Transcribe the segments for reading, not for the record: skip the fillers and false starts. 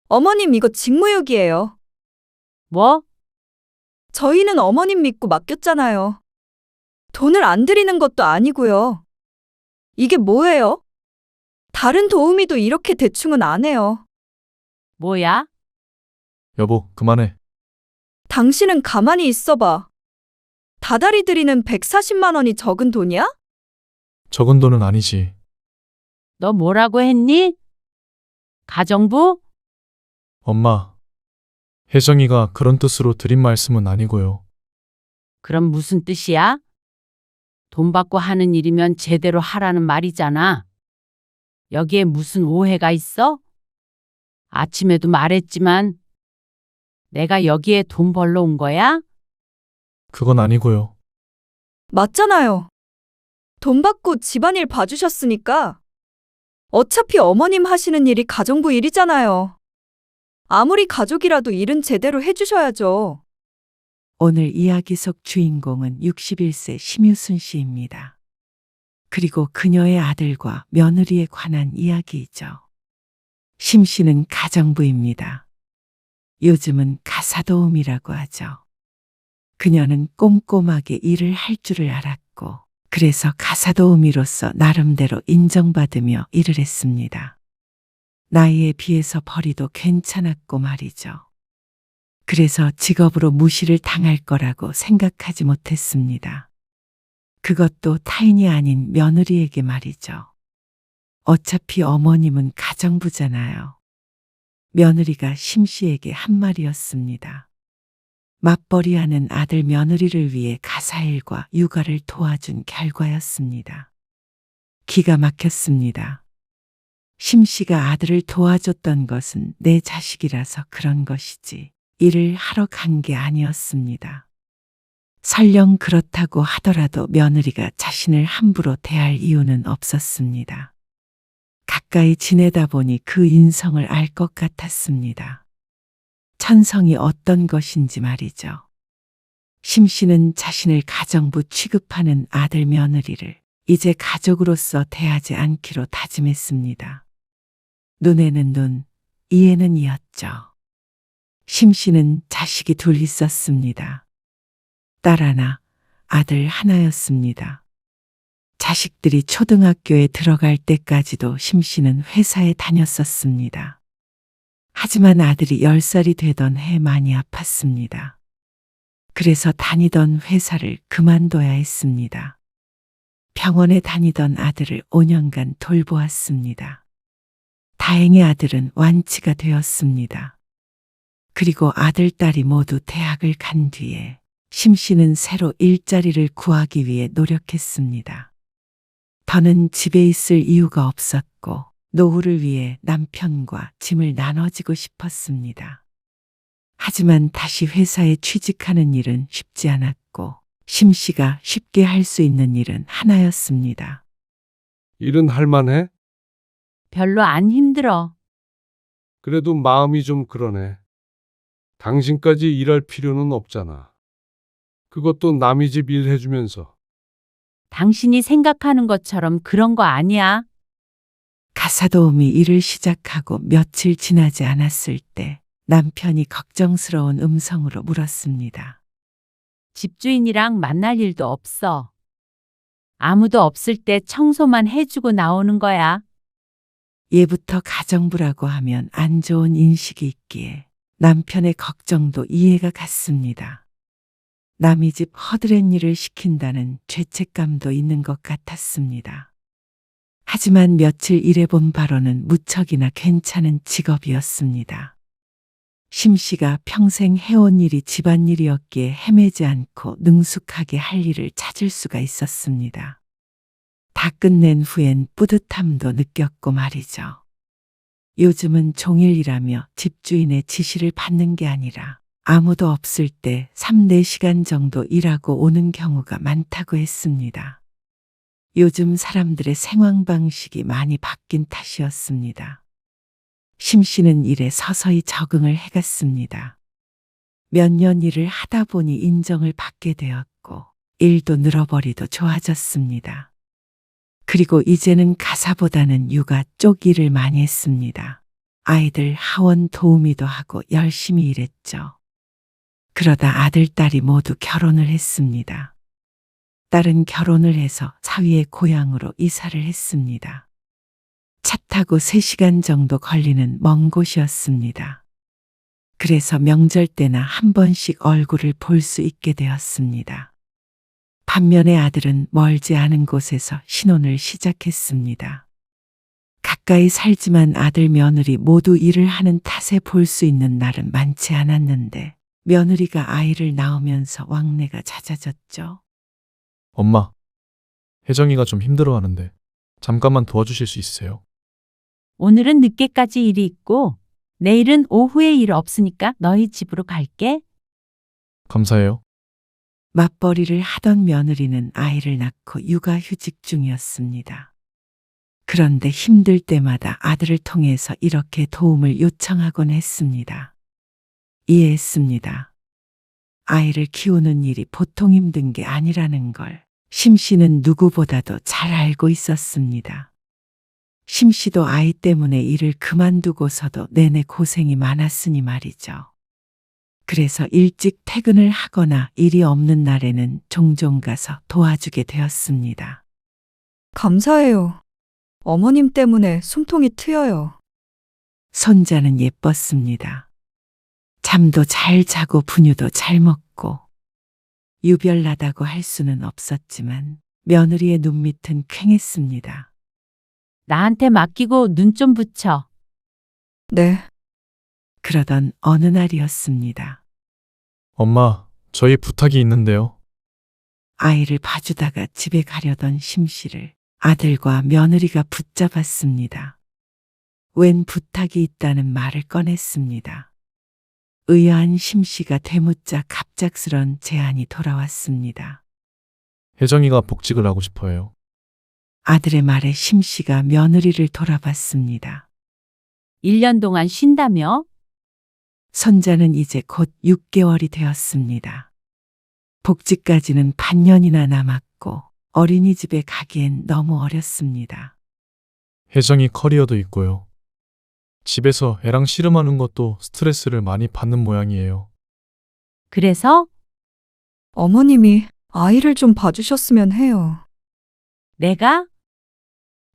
어머님, 이거 직무유기예요. 뭐? 저희는 어머님 믿고 맡겼잖아요. 돈을 안 드리는 것도 아니고요. 이게 뭐예요? 다른 도우미도 이렇게 대충은 안 해요. 뭐야? 여보, 그만해. 당신은 가만히 있어봐. 다달이 드리는 140만 원이 적은 돈이야? 적은 돈은 아니지. 너 뭐라고 했니? 가정부? 엄마, 혜정이가 그런 뜻으로 드린 말씀은 아니고요. 그럼 무슨 뜻이야? 돈 받고 하는 일이면 제대로 하라는 말이잖아. 여기에 무슨 오해가 있어? 아침에도 말했지만 내가 여기에 돈 벌러 온 거야? 그건 아니고요. 맞잖아요. 돈 받고 집안일 봐주셨으니까. 어차피 어머님 하시는 일이 가정부 일이잖아요. 아무리 가족이라도 일은 제대로 해주셔야죠. 오늘 이야기 속 주인공은 61세 심유순 씨입니다. 그리고 그녀의 아들과 며느리에 관한 이야기이죠. 심 씨는 가정부입니다. 요즘은 가사도우미라고 하죠. 그녀는 꼼꼼하게 일을 할 줄을 알았고, 그래서 가사도우미로서 나름대로 인정받으며 일을 했습니다. 나이에 비해서 벌이도 괜찮았고 말이죠. 그래서 직업으로 무시를 당할 거라고 생각하지 못했습니다. 그것도 타인이 아닌 며느리에게 말이죠. 어차피 어머님은 가정부잖아요. 며느리가 심 씨에게 한 말이었습니다. 맞벌이하는 아들 며느리를 위해 가사일과 육아를 도와준 결과였습니다. 기가 막혔습니다. 심 씨가 아들을 도와줬던 것은 내 자식이라서 그런 것이지 일을 하러 간 게 아니었습니다. 설령 그렇다고 하더라도 며느리가 자신을 함부로 대할 이유는 없었습니다. 가까이 지내다 보니 그 인성을 알 것 같았습니다. 천성이 어떤 것인지 말이죠. 심 씨는 자신을 가정부 취급하는 아들 며느리를 이제 가족으로서 대하지 않기로 다짐했습니다. 눈에는 눈, 이에는 이였죠. 심 씨는 자식이 둘 있었습니다. 딸 하나, 아들 하나였습니다. 자식들이 초등학교에 들어갈 때까지도 심 씨는 회사에 다녔었습니다. 하지만 아들이 10살이 되던 해 많이 아팠습니다. 그래서 다니던 회사를 그만둬야 했습니다. 병원에 다니던 아들을 5년간 돌보았습니다. 다행히 아들은 완치가 되었습니다. 그리고 아들, 딸이 모두 대학을 간 뒤에 심 씨는 새로 일자리를 구하기 위해 노력했습니다. 더는 집에 있을 이유가 없었고 노후를 위해 남편과 짐을 나눠지고 싶었습니다. 하지만 다시 회사에 취직하는 일은 쉽지 않았고 심 씨가 쉽게 할 수 있는 일은 하나였습니다. 일은 할만해? 별로 안 힘들어. 그래도 마음이 좀 그러네. 당신까지 일할 필요는 없잖아. 그것도 남의 집 일 해주면서. 당신이 생각하는 것처럼 그런 거 아니야. 가사도우미 일을 시작하고 며칠 지나지 않았을 때 남편이 걱정스러운 음성으로 물었습니다. 집주인이랑 만날 일도 없어. 아무도 없을 때 청소만 해주고 나오는 거야. 예부터 가정부라고 하면 안 좋은 인식이 있기에 남편의 걱정도 이해가 갔습니다. 남의 집 허드렛 일을 시킨다는 죄책감도 있는 것 같았습니다. 하지만 며칠 일해본 바로는 무척이나 괜찮은 직업이었습니다. 심 씨가 평생 해온 일이 집안일이었기에 헤매지 않고 능숙하게 할 일을 찾을 수가 있었습니다. 다 끝낸 후엔 뿌듯함도 느꼈고 말이죠. 요즘은 종일 일하며 집주인의 지시를 받는 게 아니라 아무도 없을 때 3, 4시간 정도 일하고 오는 경우가 많다고 했습니다. 요즘 사람들의 생활 방식이 많이 바뀐 탓이었습니다. 심 씨는 일에 서서히 적응을 해갔습니다. 몇 년 일을 하다 보니 인정을 받게 되었고 일도 늘어버리도 좋아졌습니다. 그리고 이제는 가사보다는 육아 쪽 일을 많이 했습니다. 아이들 하원 도우미도 하고 열심히 일했죠. 그러다 아들, 딸이 모두 결혼을 했습니다. 딸은 결혼을 해서 사위의 고향으로 이사를 했습니다. 차 타고 3시간 정도 걸리는 먼 곳이었습니다. 그래서 명절 때나 한 번씩 얼굴을 볼 수 있게 되었습니다. 반면에 아들은 멀지 않은 곳에서 신혼을 시작했습니다. 가까이 살지만 아들, 며느리 모두 일을 하는 탓에 볼 수 있는 날은 많지 않았는데 며느리가 아이를 낳으면서 왕래가 잦아졌죠. 엄마, 혜정이가 좀 힘들어하는데 잠깐만 도와주실 수 있으세요? 오늘은 늦게까지 일이 있고 내일은 오후에 일 없으니까 너희 집으로 갈게. 감사해요. 맞벌이를 하던 며느리는 아이를 낳고 육아휴직 중이었습니다. 그런데 힘들 때마다 아들을 통해서 이렇게 도움을 요청하곤 했습니다. 이해했습니다. 아이를 키우는 일이 보통 힘든 게 아니라는 걸 심 씨는 누구보다도 잘 알고 있었습니다. 심 씨도 아이 때문에 일을 그만두고서도 내내 고생이 많았으니 말이죠. 그래서 일찍 퇴근을 하거나 일이 없는 날에는 종종 가서 도와주게 되었습니다. 감사해요. 어머님 때문에 숨통이 트여요. 손자는 예뻤습니다. 잠도 잘 자고 분유도 잘 먹고 유별나다고 할 수는 없었지만 며느리의 눈밑은 퀭했습니다. 나한테 맡기고 눈 좀 붙여. 네, 그러던 어느 날이었습니다. 엄마, 저희 부탁이 있는데요. 아이를 봐주다가 집에 가려던 심 씨를 아들과 며느리가 붙잡았습니다. 웬 부탁이 있다는 말을 꺼냈습니다. 의아한 심 씨가 되묻자 갑작스런 제안이 돌아왔습니다. 혜정이가 복직을 하고 싶어요. 아들의 말에 심 씨가 며느리를 돌아봤습니다. 1년 동안 쉰다며? 손자는 이제 곧 6개월이 되었습니다. 복직까지는 반년이나 남았고 어린이집에 가기엔 너무 어렸습니다. 혜정이 커리어도 있고요. 집에서 애랑 씨름하는 것도 스트레스를 많이 받는 모양이에요. 그래서 어머님이 아이를 좀 봐주셨으면 해요. 내가?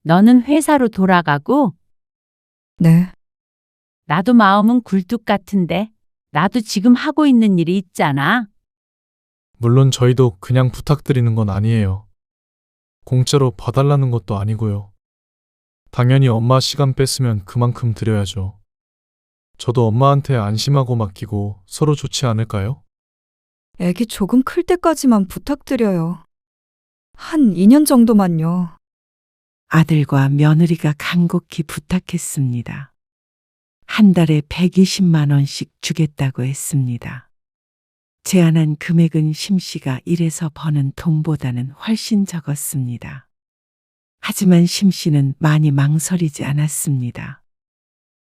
너는 회사로 돌아가고 네, 나도 마음은 굴뚝 같은데 나도 지금 하고 있는 일이 있잖아. 물론 저희도 그냥 부탁드리는 건 아니에요. 공짜로 봐달라는 것도 아니고요. 당연히 엄마 시간 뺐으면 그만큼 드려야죠. 저도 엄마한테 안심하고 맡기고 서로 좋지 않을까요? 애기 조금 클 때까지만 부탁드려요. 한 2년 정도만요. 아들과 며느리가 간곡히 부탁했습니다. 한 달에 120만 원씩 주겠다고 했습니다. 제안한 금액은 심 씨가 일해서 버는 돈보다는 훨씬 적었습니다. 하지만 심 씨는 많이 망설이지 않았습니다.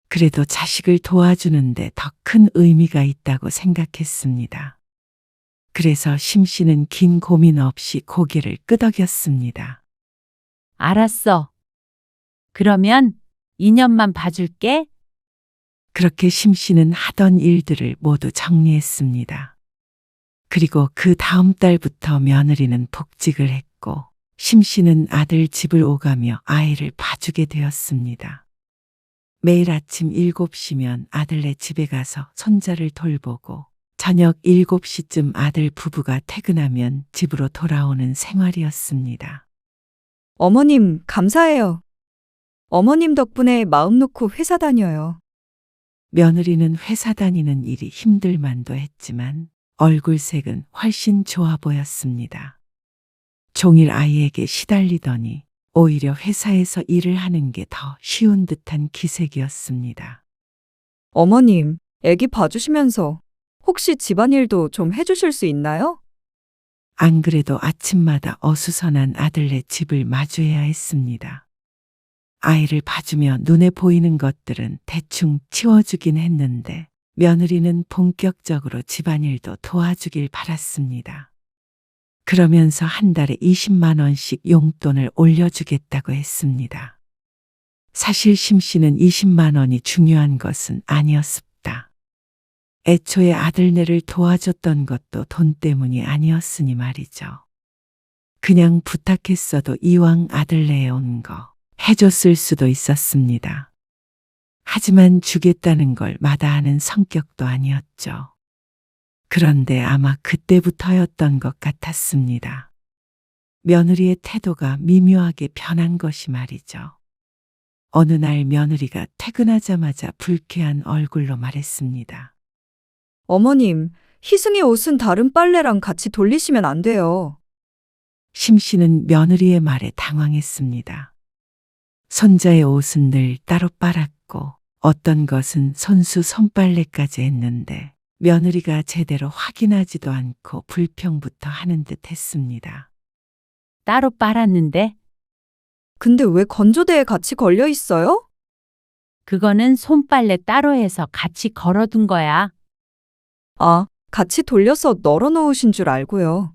그래도 자식을 도와주는데 더 큰 의미가 있다고 생각했습니다. 그래서 심 씨는 긴 고민 없이 고개를 끄덕였습니다. 알았어. 그러면 2년만 봐줄게. 그렇게 심 씨는 하던 일들을 모두 정리했습니다. 그리고 그 다음 달부터 며느리는 복직을 했고 심 씨는 아들 집을 오가며 아이를 봐주게 되었습니다. 매일 아침 7시면 아들네 집에 가서 손자를 돌보고 저녁 7시쯤 아들 부부가 퇴근하면 집으로 돌아오는 생활이었습니다. 어머님, 감사해요. 어머님 덕분에 마음 놓고 회사 다녀요. 며느리는 회사 다니는 일이 힘들만도 했지만 얼굴색은 훨씬 좋아 보였습니다. 종일 아이에게 시달리더니 오히려 회사에서 일을 하는 게 더 쉬운 듯한 기색이었습니다. 어머님, 애기 봐주시면서 혹시 집안일도 좀 해주실 수 있나요? 안 그래도 아침마다 어수선한 아들네 집을 마주해야 했습니다. 아이를 봐주며 눈에 보이는 것들은 대충 치워주긴 했는데 며느리는 본격적으로 집안일도 도와주길 바랐습니다. 그러면서 한 달에 20만 원씩 용돈을 올려주겠다고 했습니다. 사실 심 씨는 20만 원이 중요한 것은 아니었습니다. 애초에 아들네를 도와줬던 것도 돈 때문이 아니었으니 말이죠. 그냥 부탁했어도 이왕 아들네에 온 거 해줬을 수도 있었습니다. 하지만 주겠다는 걸 마다하는 성격도 아니었죠. 그런데 아마 그때부터였던 것 같았습니다. 며느리의 태도가 미묘하게 변한 것이 말이죠. 어느 날 며느리가 퇴근하자마자 불쾌한 얼굴로 말했습니다. 어머님, 희승이 옷은 다른 빨래랑 같이 돌리시면 안 돼요. 심 씨는 며느리의 말에 당황했습니다. 손자의 옷은 늘 따로 빨았고 어떤 것은 손수 손빨래까지 했는데 며느리가 제대로 확인하지도 않고 불평부터 하는 듯 했습니다. 따로 빨았는데 근데 왜 건조대에 같이 걸려 있어요? 그거는 손빨래 따로 해서 같이 걸어둔 거야. 아, 같이 돌려서 널어 놓으신 줄 알고요.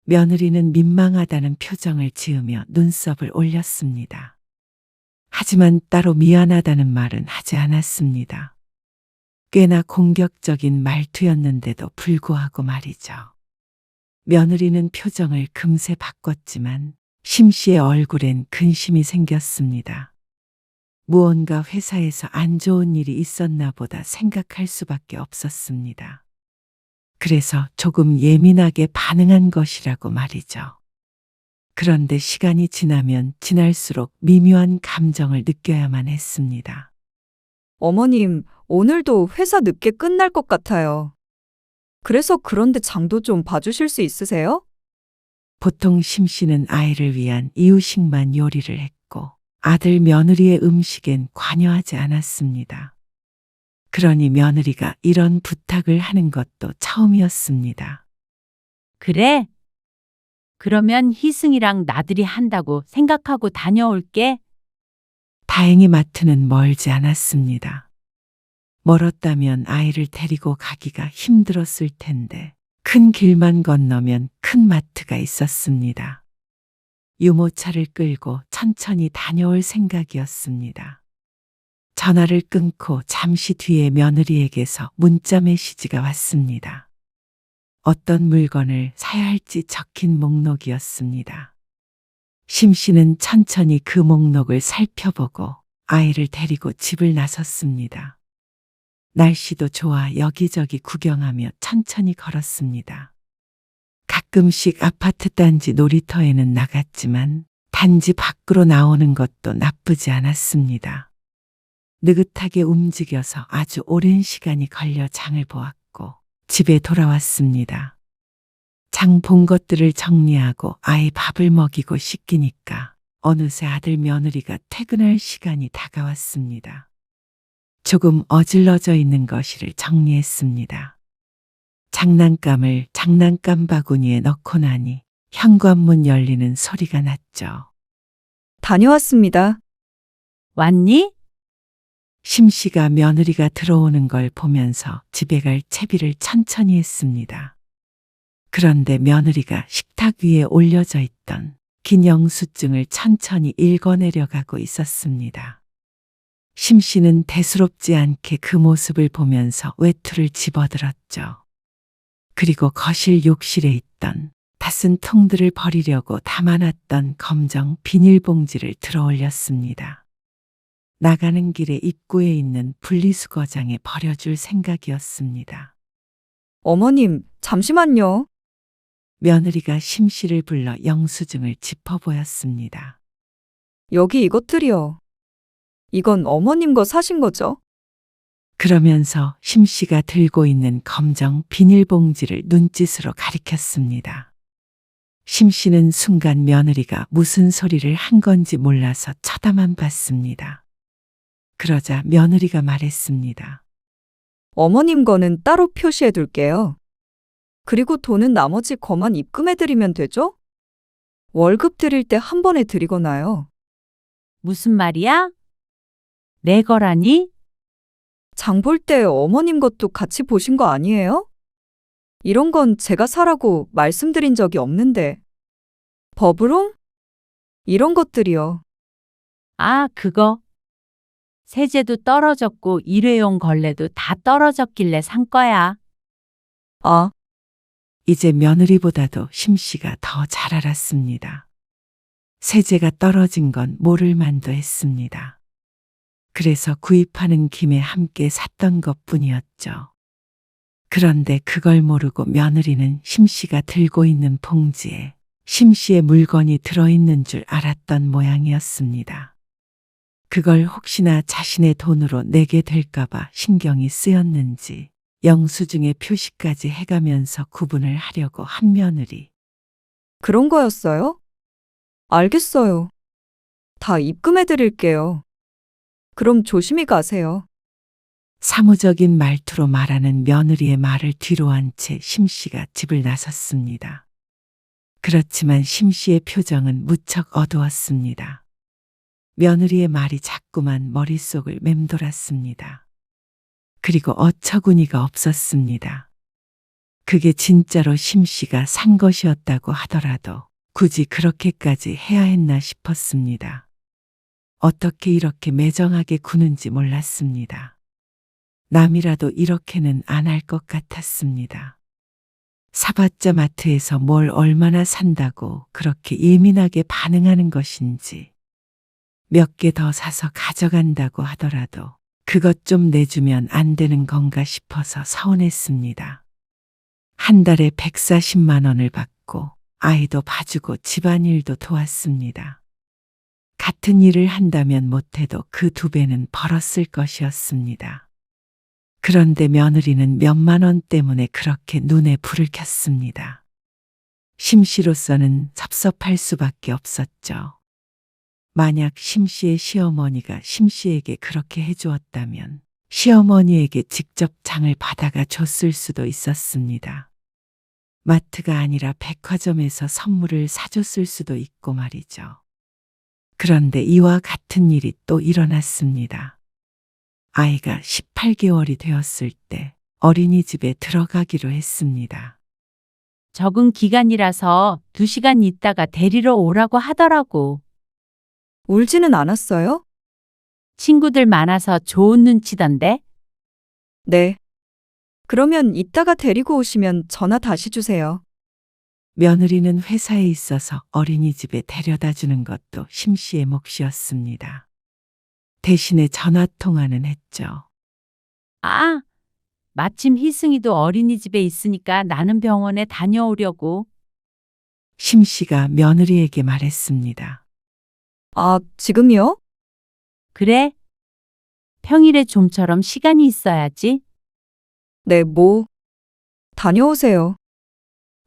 며느리는 민망하다는 표정을 지으며 눈썹을 올렸습니다. 하지만 따로 미안하다는 말은 하지 않았습니다. 꽤나 공격적인 말투였는데도 불구하고 말이죠. 며느리는 표정을 금세 바꿨지만 심 씨의 얼굴엔 근심이 생겼습니다. 무언가 회사에서 안 좋은 일이 있었나 보다 생각할 수밖에 없었습니다. 그래서 조금 예민하게 반응한 것이라고 말이죠. 그런데 시간이 지나면 지날수록 미묘한 감정을 느껴야만 했습니다. 어머님, 오늘도 회사 늦게 끝날 것 같아요. 그래서 그런데 장도 좀 봐주실 수 있으세요? 보통 심 씨는 아이를 위한 이유식만 요리를 했고 아들 며느리의 음식엔 관여하지 않았습니다. 그러니 며느리가 이런 부탁을 하는 것도 처음이었습니다. 그래? 그러면 희승이랑 나들이 한다고 생각하고 다녀올게. 다행히 마트는 멀지 않았습니다. 멀었다면 아이를 데리고 가기가 힘들었을 텐데 큰 길만 건너면 큰 마트가 있었습니다. 유모차를 끌고 천천히 다녀올 생각이었습니다. 전화를 끊고 잠시 뒤에 며느리에게서 문자 메시지가 왔습니다. 어떤 물건을 사야 할지 적힌 목록이었습니다. 심 씨는 천천히 그 목록을 살펴보고 아이를 데리고 집을 나섰습니다. 날씨도 좋아 여기저기 구경하며 천천히 걸었습니다. 가끔씩 아파트 단지 놀이터에는 나갔지만 단지 밖으로 나오는 것도 나쁘지 않았습니다. 느긋하게 움직여서 아주 오랜 시간이 걸려 장을 보았고 집에 돌아왔습니다. 장 본 것들을 정리하고 아이 밥을 먹이고 씻기니까 어느새 아들 며느리가 퇴근할 시간이 다가왔습니다. 조금 어질러져 있는 거실을 정리했습니다. 장난감을 장난감 바구니에 넣고 나니 현관문 열리는 소리가 났죠. 다녀왔습니다. 왔니? 심 씨가 며느리가 들어오는 걸 보면서 집에 갈 채비를 천천히 했습니다. 그런데 며느리가 식탁 위에 올려져 있던 긴 영수증을 천천히 읽어내려가고 있었습니다. 심 씨는 대수롭지 않게 그 모습을 보면서 외투를 집어들었죠. 그리고 거실 욕실에 있던 다 쓴 통들을 버리려고 담아놨던 검정 비닐봉지를 들어 올렸습니다. 나가는 길에 입구에 있는 분리수거장에 버려줄 생각이었습니다. 어머님, 잠시만요. 며느리가 심 씨를 불러 영수증을 짚어보였습니다. 여기 이것들이요. 이건 어머님 거 사신 거죠? 그러면서 심 씨가 들고 있는 검정 비닐봉지를 눈짓으로 가리켰습니다. 심 씨는 순간 며느리가 무슨 소리를 한 건지 몰라서 쳐다만 봤습니다. 그러자 며느리가 말했습니다. 어머님 거는 따로 표시해 둘게요. 그리고 돈은 나머지 거만 입금해 드리면 되죠? 월급 드릴 때 한 번에 드리거나요. 무슨 말이야? 내 거라니? 장 볼 때 어머님 것도 같이 보신 거 아니에요? 이런 건 제가 사라고 말씀드린 적이 없는데. 버블홈? 이런 것들이요. 아, 그거. 세제도 떨어졌고 일회용 걸레도 다 떨어졌길래 산 거야. 아, 이제 며느리보다도 심씨가 더 잘 알았습니다. 세제가 떨어진 건 모를 만도 했습니다. 그래서 구입하는 김에 함께 샀던 것 뿐이었죠. 그런데 그걸 모르고 며느리는 심씨가 들고 있는 봉지에 심씨의 물건이 들어있는 줄 알았던 모양이었습니다. 그걸 혹시나 자신의 돈으로 내게 될까봐 신경이 쓰였는지 영수증에 표시까지 해가면서 구분을 하려고 한 며느리. 그런 거였어요? 알겠어요. 다 입금해 드릴게요. 그럼 조심히 가세요. 사무적인 말투로 말하는 며느리의 말을 뒤로한 채 심씨가 집을 나섰습니다. 그렇지만 심씨의 표정은 무척 어두웠습니다. 며느리의 말이 자꾸만 머릿속을 맴돌았습니다. 그리고 어처구니가 없었습니다. 그게 진짜로 심씨가 산 것이었다고 하더라도 굳이 그렇게까지 해야 했나 싶었습니다. 어떻게 이렇게 매정하게 구는지 몰랐습니다. 남이라도 이렇게는 안 할 것 같았습니다. 사봤자 마트에서 뭘 얼마나 산다고 그렇게 예민하게 반응하는 것인지, 몇 개 더 사서 가져간다고 하더라도 그것 좀 내주면 안 되는 건가 싶어서 서운했습니다. 한 달에 140만 원을 받고 아이도 봐주고 집안일도 도왔습니다. 같은 일을 한다면 못해도 그 2배는 벌었을 것이었습니다. 그런데 며느리는 몇만 원 때문에 그렇게 눈에 불을 켰습니다. 심씨로서는 섭섭할 수밖에 없었죠. 만약 심씨의 시어머니가 심씨에게 그렇게 해주었다면 시어머니에게 직접 장을 받아가 줬을 수도 있었습니다. 마트가 아니라 백화점에서 선물을 사줬을 수도 있고 말이죠. 그런데 이와 같은 일이 또 일어났습니다. 아이가 18개월이 되었을 때 어린이집에 들어가기로 했습니다. 적응 기간이라서 2시간 있다가 데리러 오라고 하더라고. 울지는 않았어요? 친구들 많아서 좋은 눈치던데? 네. 그러면 이따가 데리고 오시면 전화 다시 주세요. 며느리는 회사에 있어서 어린이집에 데려다 주는 것도 심씨의 몫이었습니다. 대신에 전화 통화는 했죠. 아, 마침 희승이도 어린이집에 있으니까 나는 병원에 다녀오려고. 심씨가 며느리에게 말했습니다. 아, 지금이요? 그래? 평일에 좀처럼 시간이 있어야지. 네, 다녀오세요.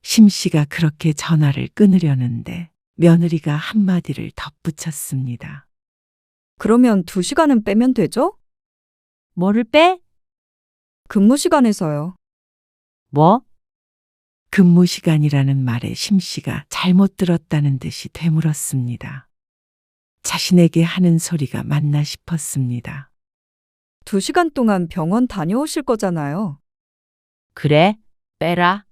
심씨가 그렇게 전화를 끊으려는데 며느리가 한마디를 덧붙였습니다. 그러면 2시간은 빼면 되죠? 뭐를 빼? 근무 시간에서요. 뭐? 근무 시간이라는 말에 심씨가 잘못 들었다는 듯이 되물었습니다. 자신에게 하는 소리가 맞나 싶었습니다. 2시간 동안 병원 다녀오실 거잖아요. 그래, 빼라.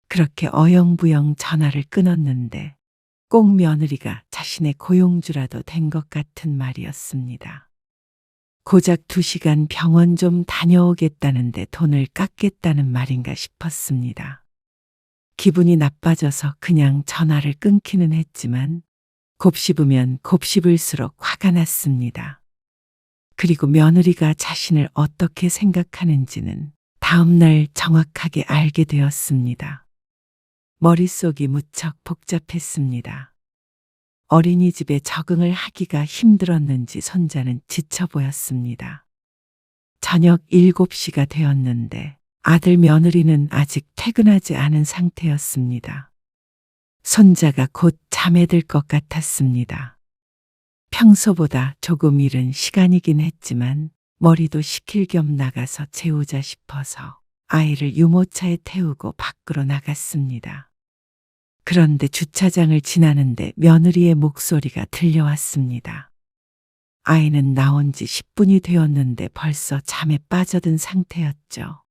그렇게 어영부영 전화를 끊었는데 꼭 며느리가 자신의 고용주라도 된 것 같은 말이었습니다. 고작 2시간 병원 좀 다녀오겠다는데 돈을 깎겠다는 말인가 싶었습니다. 기분이 나빠져서 그냥 전화를 끊기는 했지만 곱씹으면 곱씹을수록 화가 났습니다. 그리고 며느리가 자신을 어떻게 생각하는지는 다음날 정확하게 알게 되었습니다. 머릿속이 무척 복잡했습니다. 어린이집에 적응을 하기가 힘들었는지 손자는 지쳐 보였습니다. 저녁 7시가 되었는데 아들 며느리는 아직 퇴근하지 않은 상태였습니다. 손자가 곧 잠에 들 것 같았습니다. 평소보다 조금 이른 시간이긴 했지만 머리도 식힐 겸 나가서 재우자 싶어서 아이를 유모차에 태우고 밖으로 나갔습니다. 그런데 주차장을 지나는데 며느리의 목소리가 들려왔습니다. 아이는 나온 지 10분이 되었는데 벌써 잠에 빠져든 상태였죠.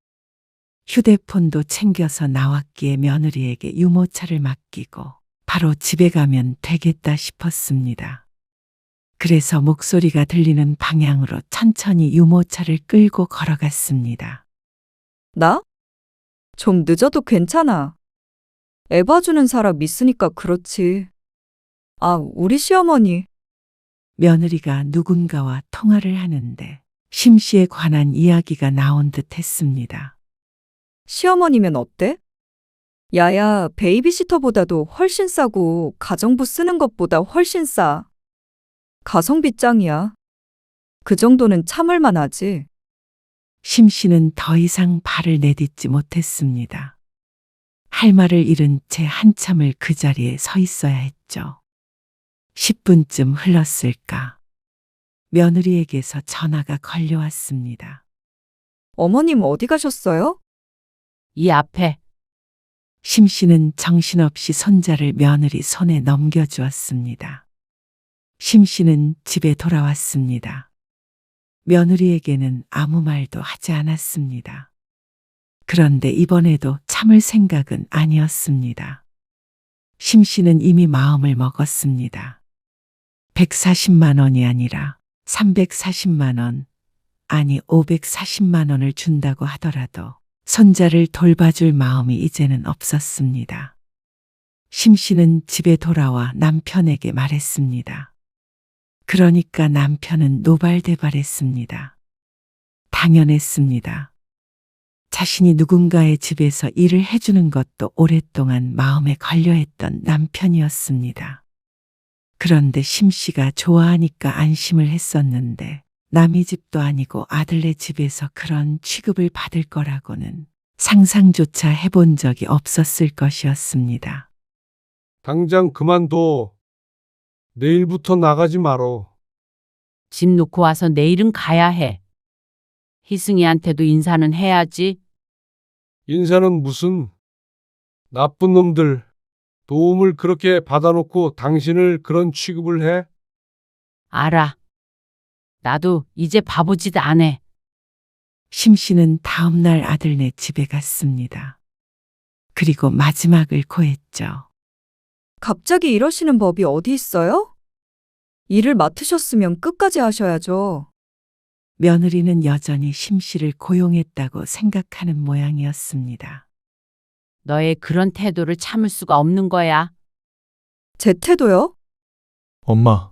휴대폰도 챙겨서 나왔기에 며느리에게 유모차를 맡기고 바로 집에 가면 되겠다 싶었습니다. 그래서 목소리가 들리는 방향으로 천천히 유모차를 끌고 걸어갔습니다. 나? 좀 늦어도 괜찮아. 애 봐주는 사람 있으니까 그렇지. 아, 우리 시어머니. 며느리가 누군가와 통화를 하는데 심 씨에 관한 이야기가 나온 듯 했습니다. 시어머니면 어때? 야야, 베이비시터보다도 훨씬 싸고 가정부 쓰는 것보다 훨씬 싸. 가성비 짱이야. 그 정도는 참을만 하지. 심 씨는 더 이상 발을 내딛지 못했습니다. 할 말을 잃은 채 한참을 그 자리에 서 있어야 했죠. 10분쯤 흘렀을까. 며느리에게서 전화가 걸려왔습니다. 어머님 어디 가셨어요? 이 앞에. 심 씨는 정신없이 손자를 며느리 손에 넘겨주었습니다. 심 씨는 집에 돌아왔습니다. 며느리에게는 아무 말도 하지 않았습니다. 그런데 이번에도 참을 생각은 아니었습니다. 심 씨는 이미 마음을 먹었습니다. 140만 원이 아니라 340만 원, 아니 540만 원을 준다고 하더라도 손자를 돌봐줄 마음이 이제는 없었습니다. 심 씨는 집에 돌아와 남편에게 말했습니다. 그러니까 남편은 노발대발했습니다. 당연했습니다. 자신이 누군가의 집에서 일을 해주는 것도 오랫동안 마음에 걸려했던 남편이었습니다. 그런데 심 씨가 좋아하니까 안심을 했었는데 남의 집도 아니고 아들네 집에서 그런 취급을 받을 거라고는 상상조차 해본 적이 없었을 것이었습니다. 당장 그만둬. 내일부터 나가지 말어. 집 놓고 와서 내일은 가야 해. 희승이한테도 인사는 해야지. 인사는 무슨. 나쁜 놈들. 도움을 그렇게 받아놓고 당신을 그런 취급을 해? 알아. 나도 이제 바보짓 안 해. 심 씨는 다음 날 아들네 집에 갔습니다. 그리고 마지막을 고했죠. 갑자기 이러시는 법이 어디 있어요? 일을 맡으셨으면 끝까지 하셔야죠. 며느리는 여전히 심 씨를 고용했다고 생각하는 모양이었습니다. 너의 그런 태도를 참을 수가 없는 거야. 제 태도요? 엄마,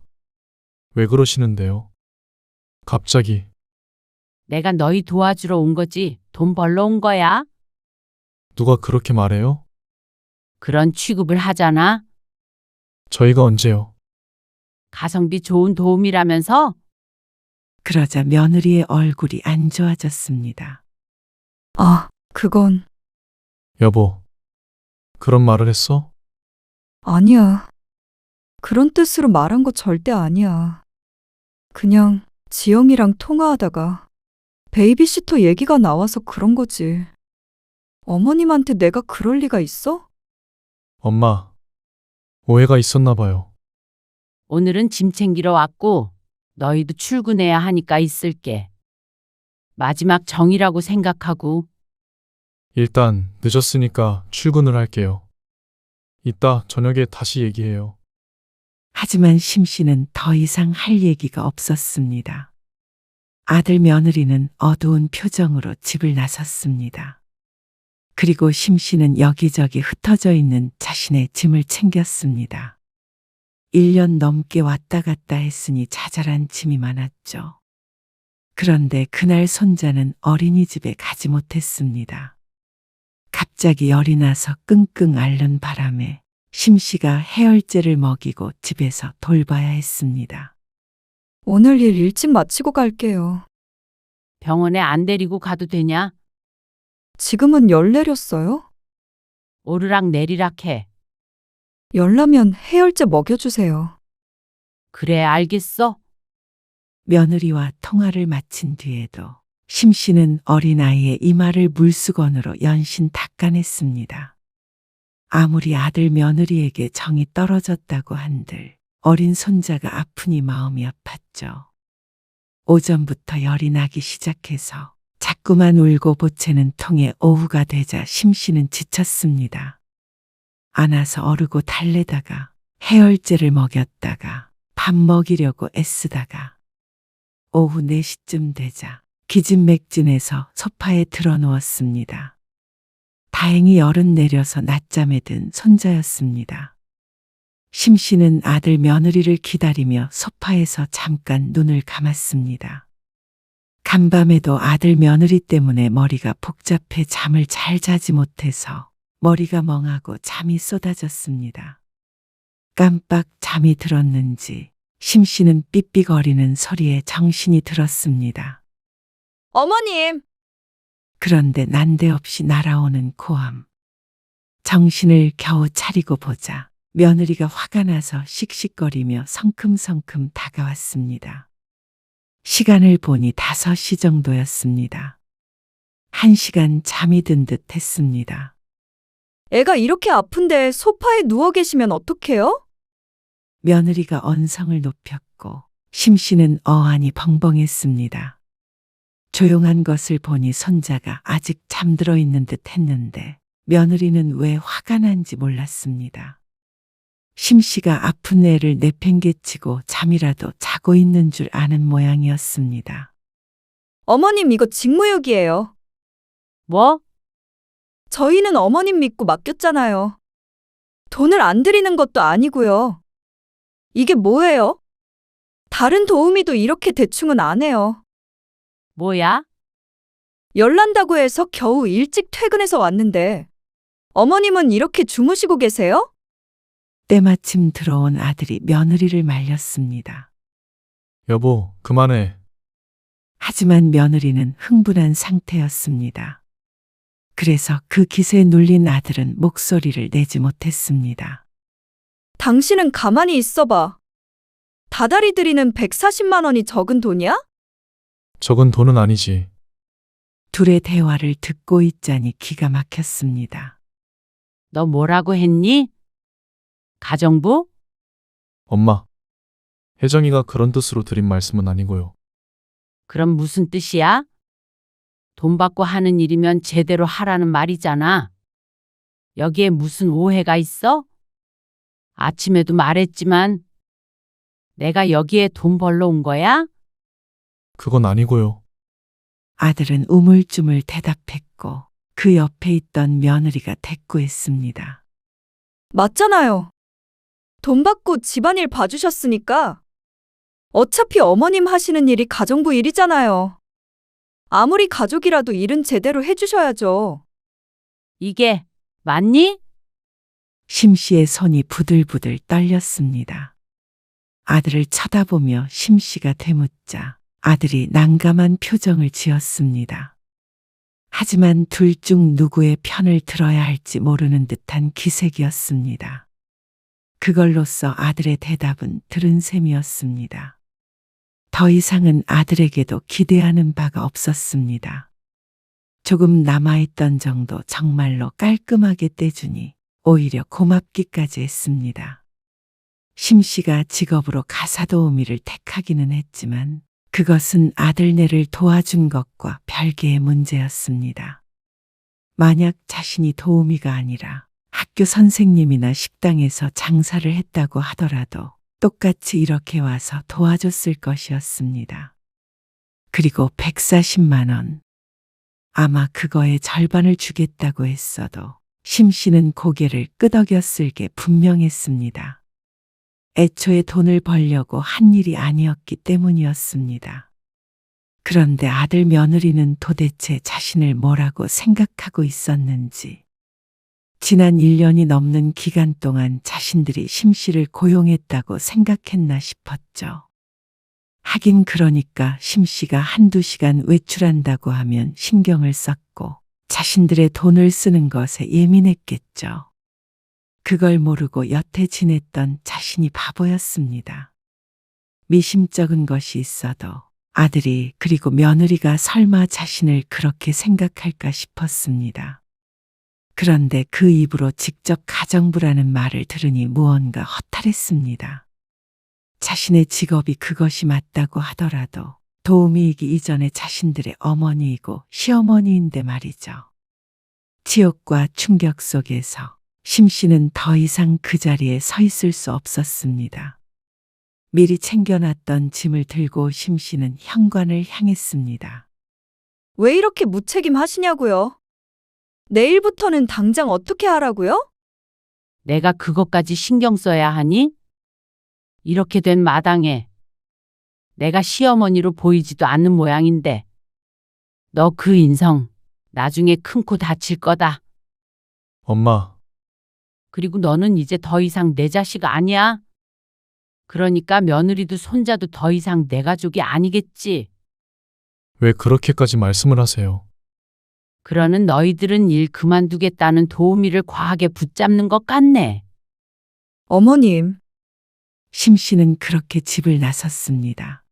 왜 그러시는데요? 갑자기. 내가 너희 도와주러 온 거지. 돈 벌러 온 거야. 누가 그렇게 말해요? 그런 취급을 하잖아. 저희가 언제요? 가성비 좋은 도움이라면서? 그러자 며느리의 얼굴이 안 좋아졌습니다. 아, 그건 여보, 그런 말을 했어? 아니야. 그런 뜻으로 말한 거 절대 아니야. 그냥 지영이랑 통화하다가 베이비시터 얘기가 나와서 그런 거지. 어머님한테 내가 그럴 리가 있어? 엄마, 오해가 있었나 봐요. 오늘은 짐 챙기러 왔고 너희도 출근해야 하니까 있을게. 마지막 정이라고 생각하고. 일단 늦었으니까 출근을 할게요. 이따 저녁에 다시 얘기해요. 하지만 심 씨는 더 이상 할 얘기가 없었습니다. 아들 며느리는 어두운 표정으로 집을 나섰습니다. 그리고 심 씨는 여기저기 흩어져 있는 자신의 짐을 챙겼습니다. 1년 넘게 왔다 갔다 했으니 자잘한 짐이 많았죠. 그런데 그날 손자는 어린이집에 가지 못했습니다. 갑자기 열이 나서 끙끙 앓는 바람에 심 씨가 해열제를 먹이고 집에서 돌봐야 했습니다. 오늘 일 일찍 마치고 갈게요. 병원에 안 데리고 가도 되냐? 지금은 열 내렸어요? 오르락 내리락 해. 열 나면 해열제 먹여주세요. 그래, 알겠어. 며느리와 통화를 마친 뒤에도 심 씨는 어린아이의 이마를 물수건으로 연신 닦아냈습니다. 아무리 아들 며느리에게 정이 떨어졌다고 한들 어린 손자가 아프니 마음이 아팠죠. 오전부터 열이 나기 시작해서 자꾸만 울고 보채는 통에 오후가 되자 심 씨는 지쳤습니다. 안아서 어르고 달래다가 해열제를 먹였다가 밥 먹이려고 애쓰다가 오후 4시쯤 되자 기진맥진해서 소파에 드러누웠습니다. 다행히 열은 내려서 낮잠에 든 손자였습니다. 심 씨는 아들 며느리를 기다리며 소파에서 잠깐 눈을 감았습니다. 간밤에도 아들 며느리 때문에 머리가 복잡해 잠을 잘 자지 못해서 머리가 멍하고 잠이 쏟아졌습니다. 깜빡 잠이 들었는지 심 씨는 삐삐거리는 소리에 정신이 들었습니다. 어머님! 그런데 난데없이 날아오는 고함. 정신을 겨우 차리고 보자 며느리가 화가 나서 씩씩거리며 성큼성큼 다가왔습니다. 시간을 보니 5시 정도였습니다. 1시간 잠이 든 듯 했습니다. 애가 이렇게 아픈데 소파에 누워 계시면 어떡해요? 며느리가 언성을 높였고 심 씨는 어안이 벙벙했습니다. 조용한 것을 보니 손자가 아직 잠들어 있는 듯 했는데 며느리는 왜 화가 난지 몰랐습니다. 심 씨가 아픈 애를 내팽개치고 잠이라도 자고 있는 줄 아는 모양이었습니다. 어머님 이거 직무유기예요. 뭐? 저희는 어머님 믿고 맡겼잖아요. 돈을 안 드리는 것도 아니고요. 이게 뭐예요? 다른 도우미도 이렇게 대충은 안 해요. 뭐야? 열난다고 해서 겨우 일찍 퇴근해서 왔는데 어머님은 이렇게 주무시고 계세요? 때마침 들어온 아들이 며느리를 말렸습니다. 여보, 그만해. 하지만 며느리는 흥분한 상태였습니다. 그래서 그 기세에 눌린 아들은 목소리를 내지 못했습니다. 당신은 가만히 있어봐. 다달이 드리는 140만 원이 적은 돈이야? 적은 돈은 아니지. 둘의 대화를 듣고 있자니 기가 막혔습니다. 너 뭐라고 했니? 가정부? 엄마. 혜정이가 그런 뜻으로 드린 말씀은 아니고요. 그럼 무슨 뜻이야? 돈 받고 하는 일이면 제대로 하라는 말이잖아. 여기에 무슨 오해가 있어? 아침에도 말했지만 내가 여기에 돈 벌러 온 거야? 그건 아니고요. 아들은 우물쭈물 대답했고 그 옆에 있던 며느리가 대꾸했습니다. 맞잖아요. 돈 받고 집안일 봐주셨으니까. 어차피 어머님 하시는 일이 가정부 일이잖아요. 아무리 가족이라도 일은 제대로 해주셔야죠. 이게 맞니? 심 씨의 손이 부들부들 떨렸습니다. 아들을 쳐다보며 심 씨가 되묻자 아들이 난감한 표정을 지었습니다. 하지만 둘 중 누구의 편을 들어야 할지 모르는 듯한 기색이었습니다. 그걸로써 아들의 대답은 들은 셈이었습니다. 더 이상은 아들에게도 기대하는 바가 없었습니다. 조금 남아있던 정도 정말로 깔끔하게 떼주니 오히려 고맙기까지 했습니다. 심 씨가 직업으로 가사도우미를 택하기는 했지만 그것은 아들네를 도와준 것과 별개의 문제였습니다. 만약 자신이 도우미가 아니라 학교 선생님이나 식당에서 장사를 했다고 하더라도 똑같이 이렇게 와서 도와줬을 것이었습니다. 그리고 140만 원. 아마 그거의 절반을 주겠다고 했어도 심 씨는 고개를 끄덕였을 게 분명했습니다. 애초에 돈을 벌려고 한 일이 아니었기 때문이었습니다. 그런데 아들 며느리는 도대체 자신을 뭐라고 생각하고 있었는지 지난 1년이 넘는 기간 동안 자신들이 심 씨를 고용했다고 생각했나 싶었죠. 하긴 그러니까 심 씨가 한두 시간 외출한다고 하면 신경을 썼고 자신들의 돈을 쓰는 것에 예민했겠죠. 그걸 모르고 여태 지냈던 자신이 바보였습니다. 미심쩍은 것이 있어도 아들이 그리고 며느리가 설마 자신을 그렇게 생각할까 싶었습니다. 그런데 그 입으로 직접 가정부라는 말을 들으니 무언가 허탈했습니다. 자신의 직업이 그것이 맞다고 하더라도 도우미이기 이전에 자신들의 어머니이고 시어머니인데 말이죠. 치욕과 충격 속에서 심 씨는 더 이상 그 자리에 서 있을 수 없었습니다. 미리 챙겨놨던 짐을 들고 심 씨는 현관을 향했습니다. 왜 이렇게 무책임하시냐고요? 내일부터는 당장 어떻게 하라고요? 내가 그것까지 신경 써야 하니? 이렇게 된 마당에 내가 시어머니로 보이지도 않는 모양인데 너 그 인성 나중에 큰 코 다칠 거다. 엄마, 그리고 너는 이제 더 이상 내 자식 아니야. 그러니까 며느리도 손자도 더 이상 내 가족이 아니겠지. 왜 그렇게까지 말씀을 하세요? 그러는 너희들은 일 그만두겠다는 도우미를 과하게 붙잡는 것 같네. 어머님, 심 씨는 그렇게 집을 나섰습니다.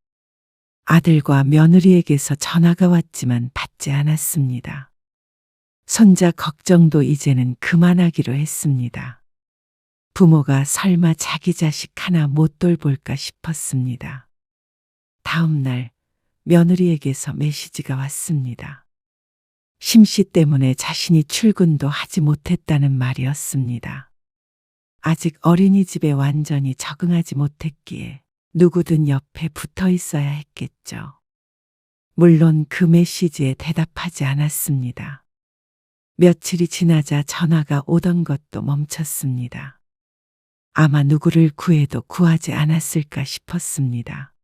아들과 며느리에게서 전화가 왔지만 받지 않았습니다. 손자 걱정도 이제는 그만하기로 했습니다. 부모가 설마 자기 자식 하나 못 돌볼까 싶었습니다. 다음 날 며느리에게서 메시지가 왔습니다. 심 씨 때문에 자신이 출근도 하지 못했다는 말이었습니다. 아직 어린이집에 완전히 적응하지 못했기에 누구든 옆에 붙어 있어야 했겠죠. 물론 그 메시지에 대답하지 않았습니다. 며칠이 지나자 전화가 오던 것도 멈췄습니다. 아마 누구를 구해도 구하지 않았을까 싶었습니다.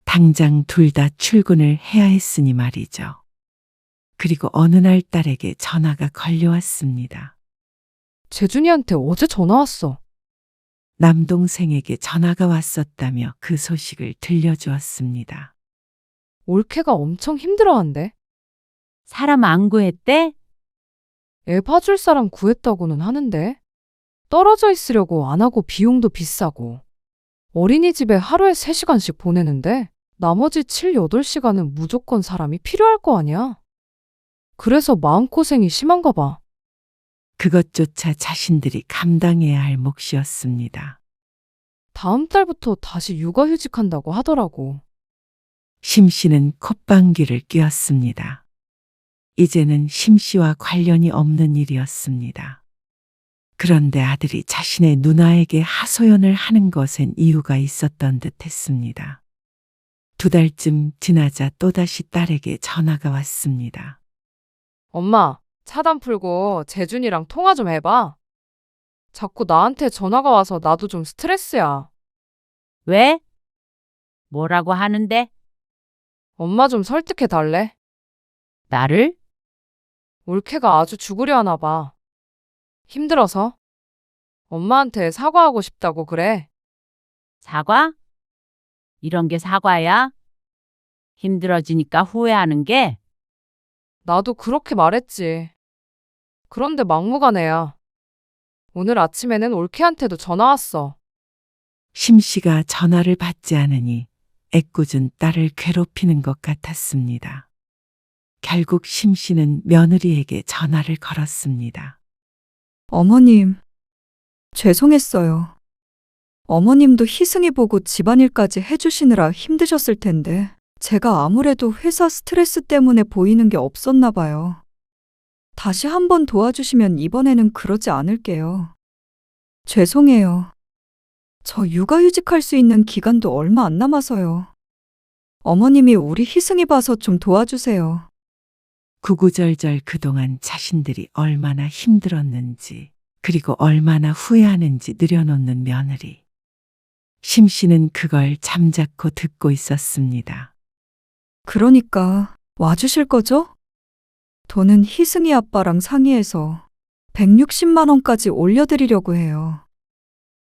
당장 둘 다 출근을 해야 했으니 말이죠. 그리고 어느 날 딸에게 전화가 걸려왔습니다. 재준이한테 어제 전화 왔어. 남동생에게 전화가 왔었다며 그 소식을 들려주었습니다. 올케가 엄청 힘들어한대. 사람 안 구했대? 애 봐줄 사람 구했다고는 하는데 떨어져 있으려고 안 하고 비용도 비싸고 어린이집에 하루에 3시간씩 보내는데 나머지 7, 8시간은 무조건 사람이 필요할 거 아니야. 그래서 마음고생이 심한가 봐. 그것조차 자신들이 감당해야 할 몫이었습니다. 다음 달부터 다시 육아휴직한다고 하더라고. 심 씨는 콧방귀를 뀌었습니다. 이제는 심 씨와 관련이 없는 일이었습니다. 그런데 아들이 자신의 누나에게 하소연을 하는 것엔 이유가 있었던 듯 했습니다. 2달쯤 지나자 또다시 딸에게 전화가 왔습니다. 엄마, 차단 풀고 재준이랑 통화 좀 해봐. 자꾸 나한테 전화가 와서 나도 좀 스트레스야. 왜? 뭐라고 하는데? 엄마 좀 설득해 달래. 나를? 올케가 아주 죽으려 하나 봐. 힘들어서. 엄마한테 사과하고 싶다고 그래. 사과? 이런 게 사과야? 힘들어지니까 후회하는 게? 나도 그렇게 말했지. 그런데 막무가내야. 오늘 아침에는 올케한테도 전화 왔어. 심 씨가 전화를 받지 않으니 애꿎은 딸을 괴롭히는 것 같았습니다. 결국 심 씨는 며느리에게 전화를 걸었습니다. 어머님, 죄송했어요. 어머님도 희승이 보고 집안일까지 해주시느라 힘드셨을 텐데, 제가 아무래도 회사 스트레스 때문에 보이는 게 없었나 봐요. 다시 한번 도와주시면 이번에는 그러지 않을게요. 죄송해요. 저 육아휴직할 수 있는 기간도 얼마 안 남아서요. 어머님이 우리 희승이 봐서 좀 도와주세요. 구구절절 그동안 자신들이 얼마나 힘들었는지 그리고 얼마나 후회하는지 늘여놓는 며느리. 심 씨는 그걸 잠자코 듣고 있었습니다. 그러니까 와주실 거죠? 돈은 희승이 아빠랑 상의해서 160만 원까지 올려드리려고 해요.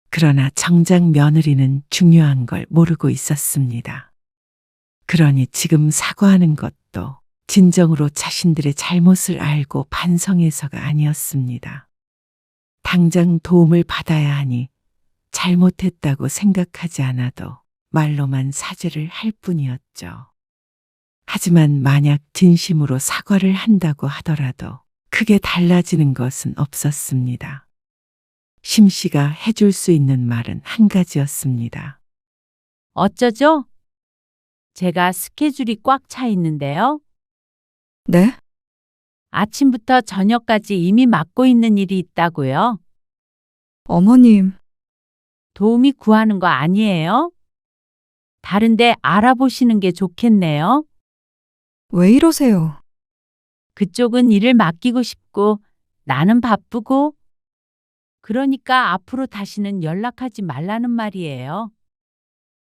그러나 정작 며느리는 중요한 걸 모르고 있었습니다. 그러니 지금 사과하는 것도 진정으로 자신들의 잘못을 알고 반성해서가 아니었습니다. 당장 도움을 받아야 하니 잘못했다고 생각하지 않아도 말로만 사죄를 할 뿐이었죠. 하지만 만약 진심으로 사과를 한다고 하더라도 크게 달라지는 것은 없었습니다. 심 씨가 해줄 수 있는 말은 한 가지였습니다. 어쩌죠? 제가 스케줄이 꽉 차 있는데요. 네? 아침부터 저녁까지 이미 맡고 있는 일이 있다고요. 어머님, 도우미 구하는 거 아니에요? 다른데 알아보시는 게 좋겠네요. 왜 이러세요? 그쪽은 일을 맡기고 싶고 나는 바쁘고 그러니까 앞으로 다시는 연락하지 말라는 말이에요.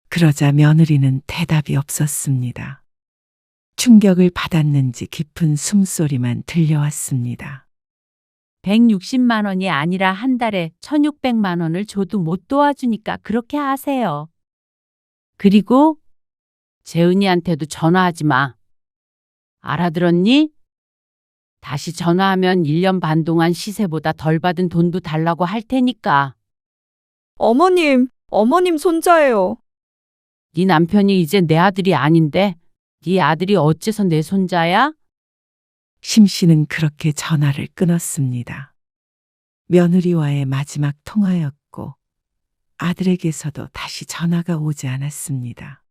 그러자 며느리는 대답이 없었습니다. 충격을 받았는지 깊은 숨소리만 들려왔습니다. 160만 원이 아니라 한 달에 1,600만 원을 줘도 못 도와주니까 그렇게 하세요. 그리고 재은이한테도 전화하지 마. 알아들었니? 다시 전화하면 1년 반 동안 시세보다 덜 받은 돈도 달라고 할 테니까. 어머님 손자예요. 네 남편이 이제 내 아들이 아닌데 네 아들이 어째서 내 손자야? 심 씨는 그렇게 전화를 끊었습니다. 며느리와의 마지막 통화였고 아들에게서도 다시 전화가 오지 않았습니다.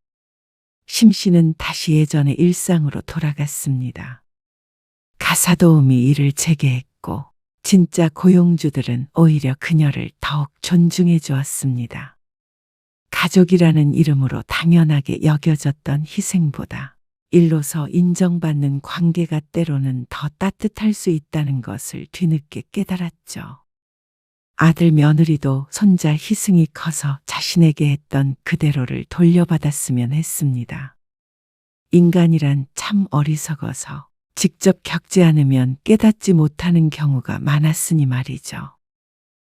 심 씨는 다시 예전의 일상으로 돌아갔습니다. 가사도우미 일을 재개했고 진짜 고용주들은 오히려 그녀를 더욱 존중해 주었습니다. 가족이라는 이름으로 당연하게 여겨졌던 희생보다 일로서 인정받는 관계가 때로는 더 따뜻할 수 있다는 것을 뒤늦게 깨달았죠. 아들 며느리도 손자 희승이 커서 자신에게 했던 그대로를 돌려받았으면 했습니다. 인간이란 참 어리석어서 직접 겪지 않으면 깨닫지 못하는 경우가 많았으니 말이죠.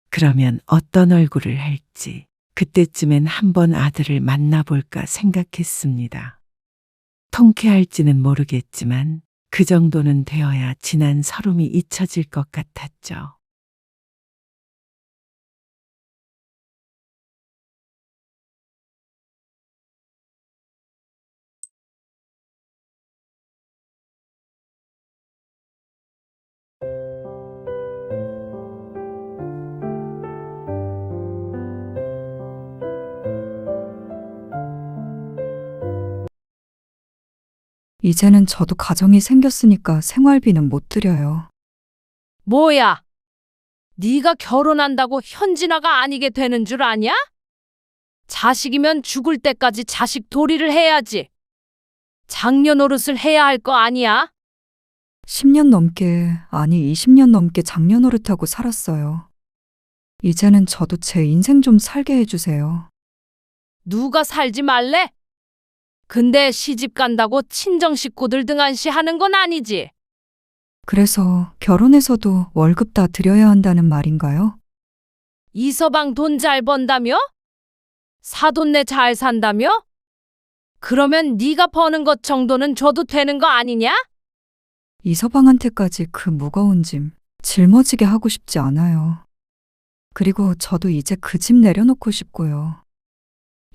그러면 어떤 얼굴을 할지 그때쯤엔 한번 아들을 만나볼까 생각했습니다. 통쾌할지는 모르겠지만 그 정도는 되어야 지난 서름이 잊혀질 것 같았죠. 이제는 저도 가정이 생겼으니까 생활비는 못 드려요. 뭐야? 네가 결혼한다고 현진아가 아니게 되는 줄 아냐? 자식이면 죽을 때까지 자식 도리를 해야지. 장녀 노릇을 해야 할 거 아니야? 10년 넘게, 아니 20년 넘게 장녀 노릇하고 살았어요. 이제는 저도 제 인생 좀 살게 해주세요. 누가 살지 말래? 근데 시집 간다고 친정 식구들 등한시 하는 건 아니지. 그래서 결혼해서도 월급 다 드려야 한다는 말인가요? 이서방 돈 잘 번다며? 사돈네 잘 산다며? 그러면 네가 버는 것 정도는 줘도 되는 거 아니냐? 이서방한테까지 그 무거운 짐 짊어지게 하고 싶지 않아요. 그리고 저도 이제 그 짐 내려놓고 싶고요.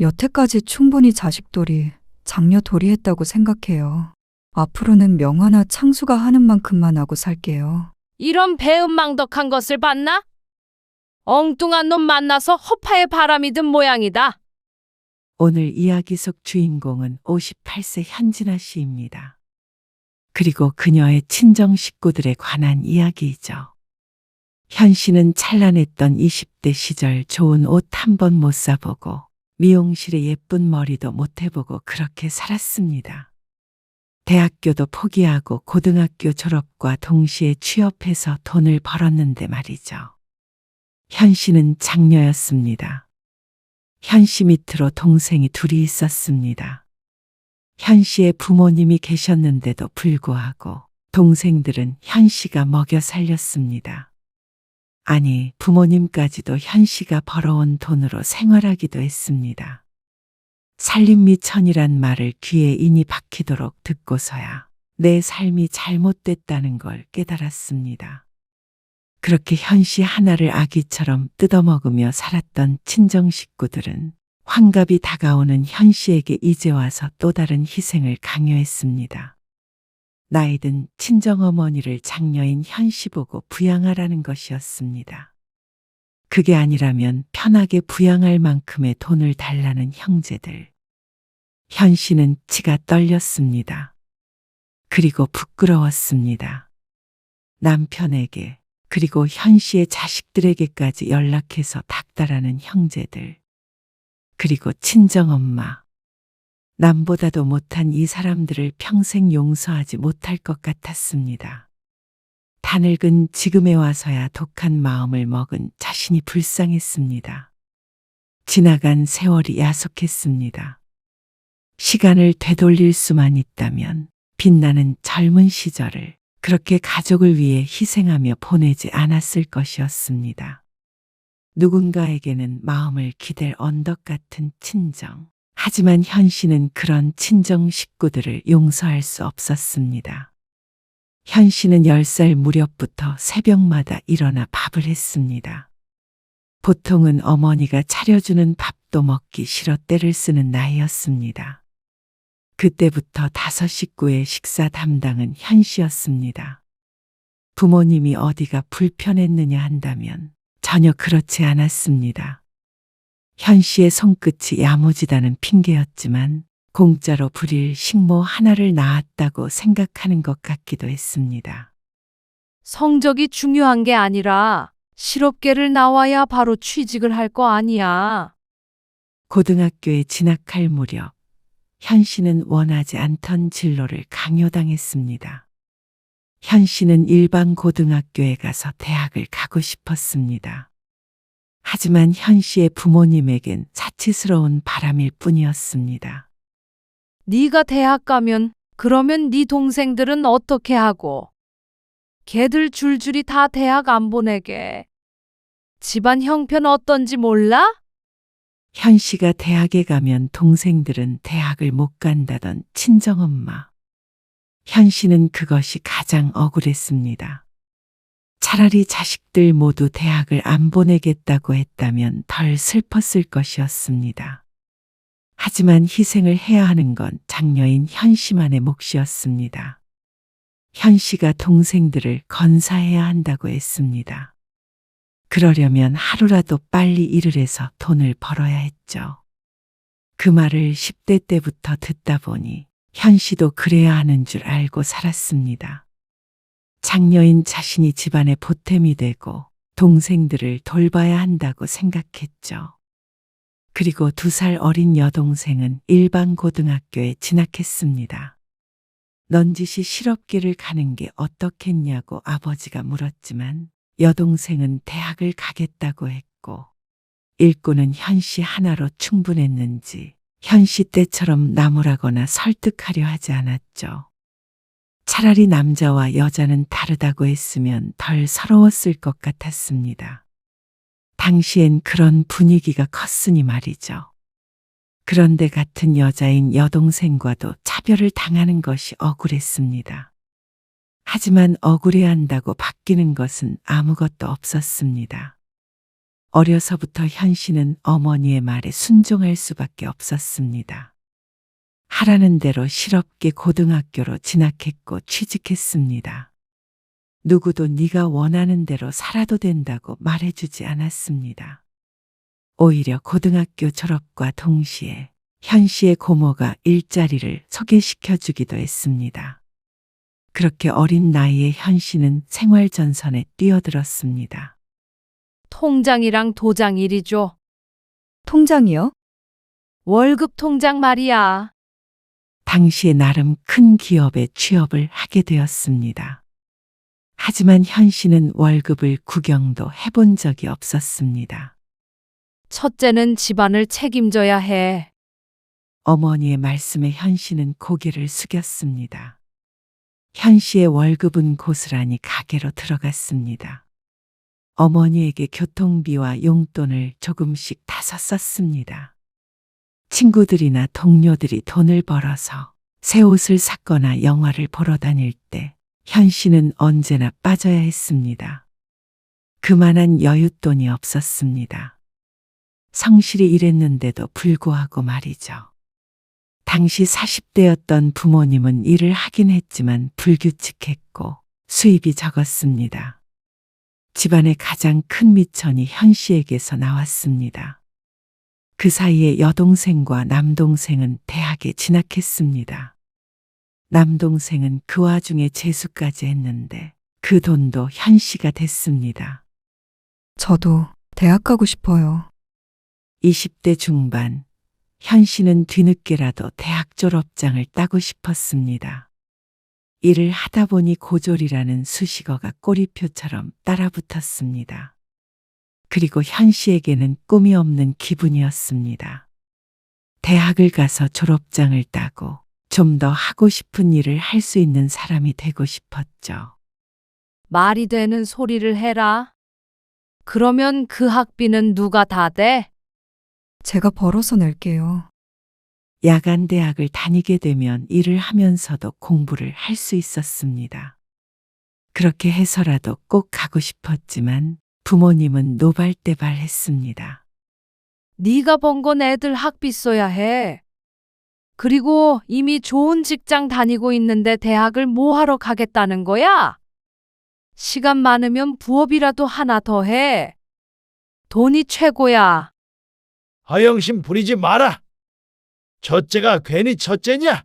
여태까지 충분히 자식돌이, 장녀돌이 했다고 생각해요. 앞으로는 명화나 창수가 하는 만큼만 하고 살게요. 이런 배은망덕한 것을 봤나? 엉뚱한 놈 만나서 허파에 바람이 든 모양이다. 오늘 이야기 속 주인공은 58세 현진아 씨입니다. 그리고 그녀의 친정 식구들에 관한 이야기이죠. 현 씨는 찬란했던 20대 시절 좋은 옷 한 번 못 사보고 미용실에 예쁜 머리도 못 해보고 그렇게 살았습니다. 대학교도 포기하고 고등학교 졸업과 동시에 취업해서 돈을 벌었는데 말이죠. 현 씨는 장녀였습니다. 현 씨 밑으로 동생이 둘이 있었습니다. 현 씨의 부모님이 계셨는데도 불구하고 동생들은 현 씨가 먹여 살렸습니다. 아니, 부모님까지도 현 씨가 벌어온 돈으로 생활하기도 했습니다. 살림미천이란 말을 귀에 인이 박히도록 듣고서야 내 삶이 잘못됐다는 걸 깨달았습니다. 그렇게 현 씨 하나를 아기처럼 뜯어먹으며 살았던 친정 식구들은 환갑이 다가오는 현 씨에게 이제 와서 또 다른 희생을 강요했습니다. 나이든 친정어머니를 장녀인 현 씨 보고 부양하라는 것이었습니다. 그게 아니라면 편하게 부양할 만큼의 돈을 달라는 형제들. 현 씨는 치가 떨렸습니다. 그리고 부끄러웠습니다. 남편에게 그리고 현 씨의 자식들에게까지 연락해서 닥달하는 형제들. 그리고 친정엄마. 남보다도 못한 이 사람들을 평생 용서하지 못할 것 같았습니다. 다 늙은 지금에 와서야 독한 마음을 먹은 자신이 불쌍했습니다. 지나간 세월이 야속했습니다. 시간을 되돌릴 수만 있다면 빛나는 젊은 시절을 그렇게 가족을 위해 희생하며 보내지 않았을 것이었습니다. 누군가에게는 마음을 기댈 언덕 같은 친정. 하지만 현 씨는 그런 친정 식구들을 용서할 수 없었습니다. 현 씨는 10살 무렵부터 새벽마다 일어나 밥을 했습니다. 보통은 어머니가 차려주는 밥도 먹기 싫어 떼를 쓰는 나이였습니다. 그때부터 5 식구의 식사 담당은 현 씨였습니다. 부모님이 어디가 불편했느냐 한다면 전혀 그렇지 않았습니다. 현 씨의 손끝이 야무지다는 핑계였지만 공짜로 부릴 식모 하나를 낳았다고 생각하는 것 같기도 했습니다. 성적이 중요한 게 아니라 실업계를 나와야 바로 취직을 할 거 아니야. 고등학교에 진학할 무렵 현 씨는 원하지 않던 진로를 강요당했습니다. 현 씨는 일반 고등학교에 가서 대학을 가고 싶었습니다. 하지만 현 씨의 부모님에겐 사치스러운 바람일 뿐이었습니다. 네가 대학 가면 그러면 네 동생들은 어떻게 하고? 걔들 줄줄이 다 대학 안 보내게. 집안 형편 어떤지 몰라? 현 씨가 대학에 가면 동생들은 대학을 못 간다던 친정엄마. 현 씨는 그것이 가장 억울했습니다. 차라리 자식들 모두 대학을 안 보내겠다고 했다면 덜 슬펐을 것이었습니다. 하지만 희생을 해야 하는 건 장녀인 현 씨만의 몫이었습니다. 현 씨가 동생들을 건사해야 한다고 했습니다. 그러려면 하루라도 빨리 일을 해서 돈을 벌어야 했죠. 그 말을 10대 때부터 듣다 보니 현 씨도 그래야 하는 줄 알고 살았습니다. 장녀인 자신이 집안의 보탬이 되고 동생들을 돌봐야 한다고 생각했죠. 그리고 2살 어린 여동생은 일반 고등학교에 진학했습니다. 넌지시 실업길을 가는 게 어떻겠냐고 아버지가 물었지만 여동생은 대학을 가겠다고 했고 일꾼은 현 씨 하나로 충분했는지 현 씨 때처럼 나무라거나 설득하려 하지 않았죠. 차라리 남자와 여자는 다르다고 했으면 덜 서러웠을 것 같았습니다. 당시엔 그런 분위기가 컸으니 말이죠. 그런데 같은 여자인 여동생과도 차별을 당하는 것이 억울했습니다. 하지만 억울해한다고 바뀌는 것은 아무것도 없었습니다. 어려서부터 현 씨는 어머니의 말에 순종할 수밖에 없었습니다. 하라는 대로 실업계 고등학교로 진학했고 취직했습니다. 누구도 네가 원하는 대로 살아도 된다고 말해주지 않았습니다. 오히려 고등학교 졸업과 동시에 현 씨의 고모가 일자리를 소개시켜주기도 했습니다. 그렇게 어린 나이에 현 씨는 생활전선에 뛰어들었습니다. 통장이랑 도장 이리 줘. 통장이요? 월급 통장 말이야. 당시에 나름 큰 기업에 취업을 하게 되었습니다. 하지만 현 씨는 월급을 구경도 해본 적이 없었습니다. 첫째는 집안을 책임져야 해. 어머니의 말씀에 현 씨는 고개를 숙였습니다. 현 씨의 월급은 고스란히 가게로 들어갔습니다. 어머니에게 교통비와 용돈을 조금씩 다 썼습니다. 친구들이나 동료들이 돈을 벌어서 새 옷을 샀거나 영화를 보러 다닐 때 현 씨는 언제나 빠져야 했습니다. 그만한 여윳돈이 없었습니다. 성실히 일했는데도 불구하고 말이죠. 당시 40대였던 부모님은 일을 하긴 했지만 불규칙했고 수입이 적었습니다. 집안의 가장 큰 미천이 현 씨에게서 나왔습니다. 그 사이에 여동생과 남동생은 대학에 진학했습니다. 남동생은 그 와중에 재수까지 했는데 그 돈도 현 씨가 됐습니다. 저도 대학 가고 싶어요. 20대 중반, 현 씨는 뒤늦게라도 대학 졸업장을 따고 싶었습니다. 일을 하다 보니 고졸이라는 수식어가 꼬리표처럼 따라붙었습니다. 그리고 현 씨에게는 꿈이 없는 기분이었습니다. 대학을 가서 졸업장을 따고 좀 더 하고 싶은 일을 할 수 있는 사람이 되고 싶었죠. 말이 되는 소리를 해라. 그러면 그 학비는 누가 다 돼? 제가 벌어서 낼게요. 야간 대학을 다니게 되면 일을 하면서도 공부를 할 수 있었습니다. 그렇게 해서라도 꼭 가고 싶었지만 부모님은 노발대발했습니다. 네가 번 건 애들 학비 써야 해. 그리고 이미 좋은 직장 다니고 있는데 대학을 뭐 하러 가겠다는 거야? 시간 많으면 부업이라도 하나 더 해. 돈이 최고야. 허영심 부리지 마라. 첫째가 괜히 첫째냐?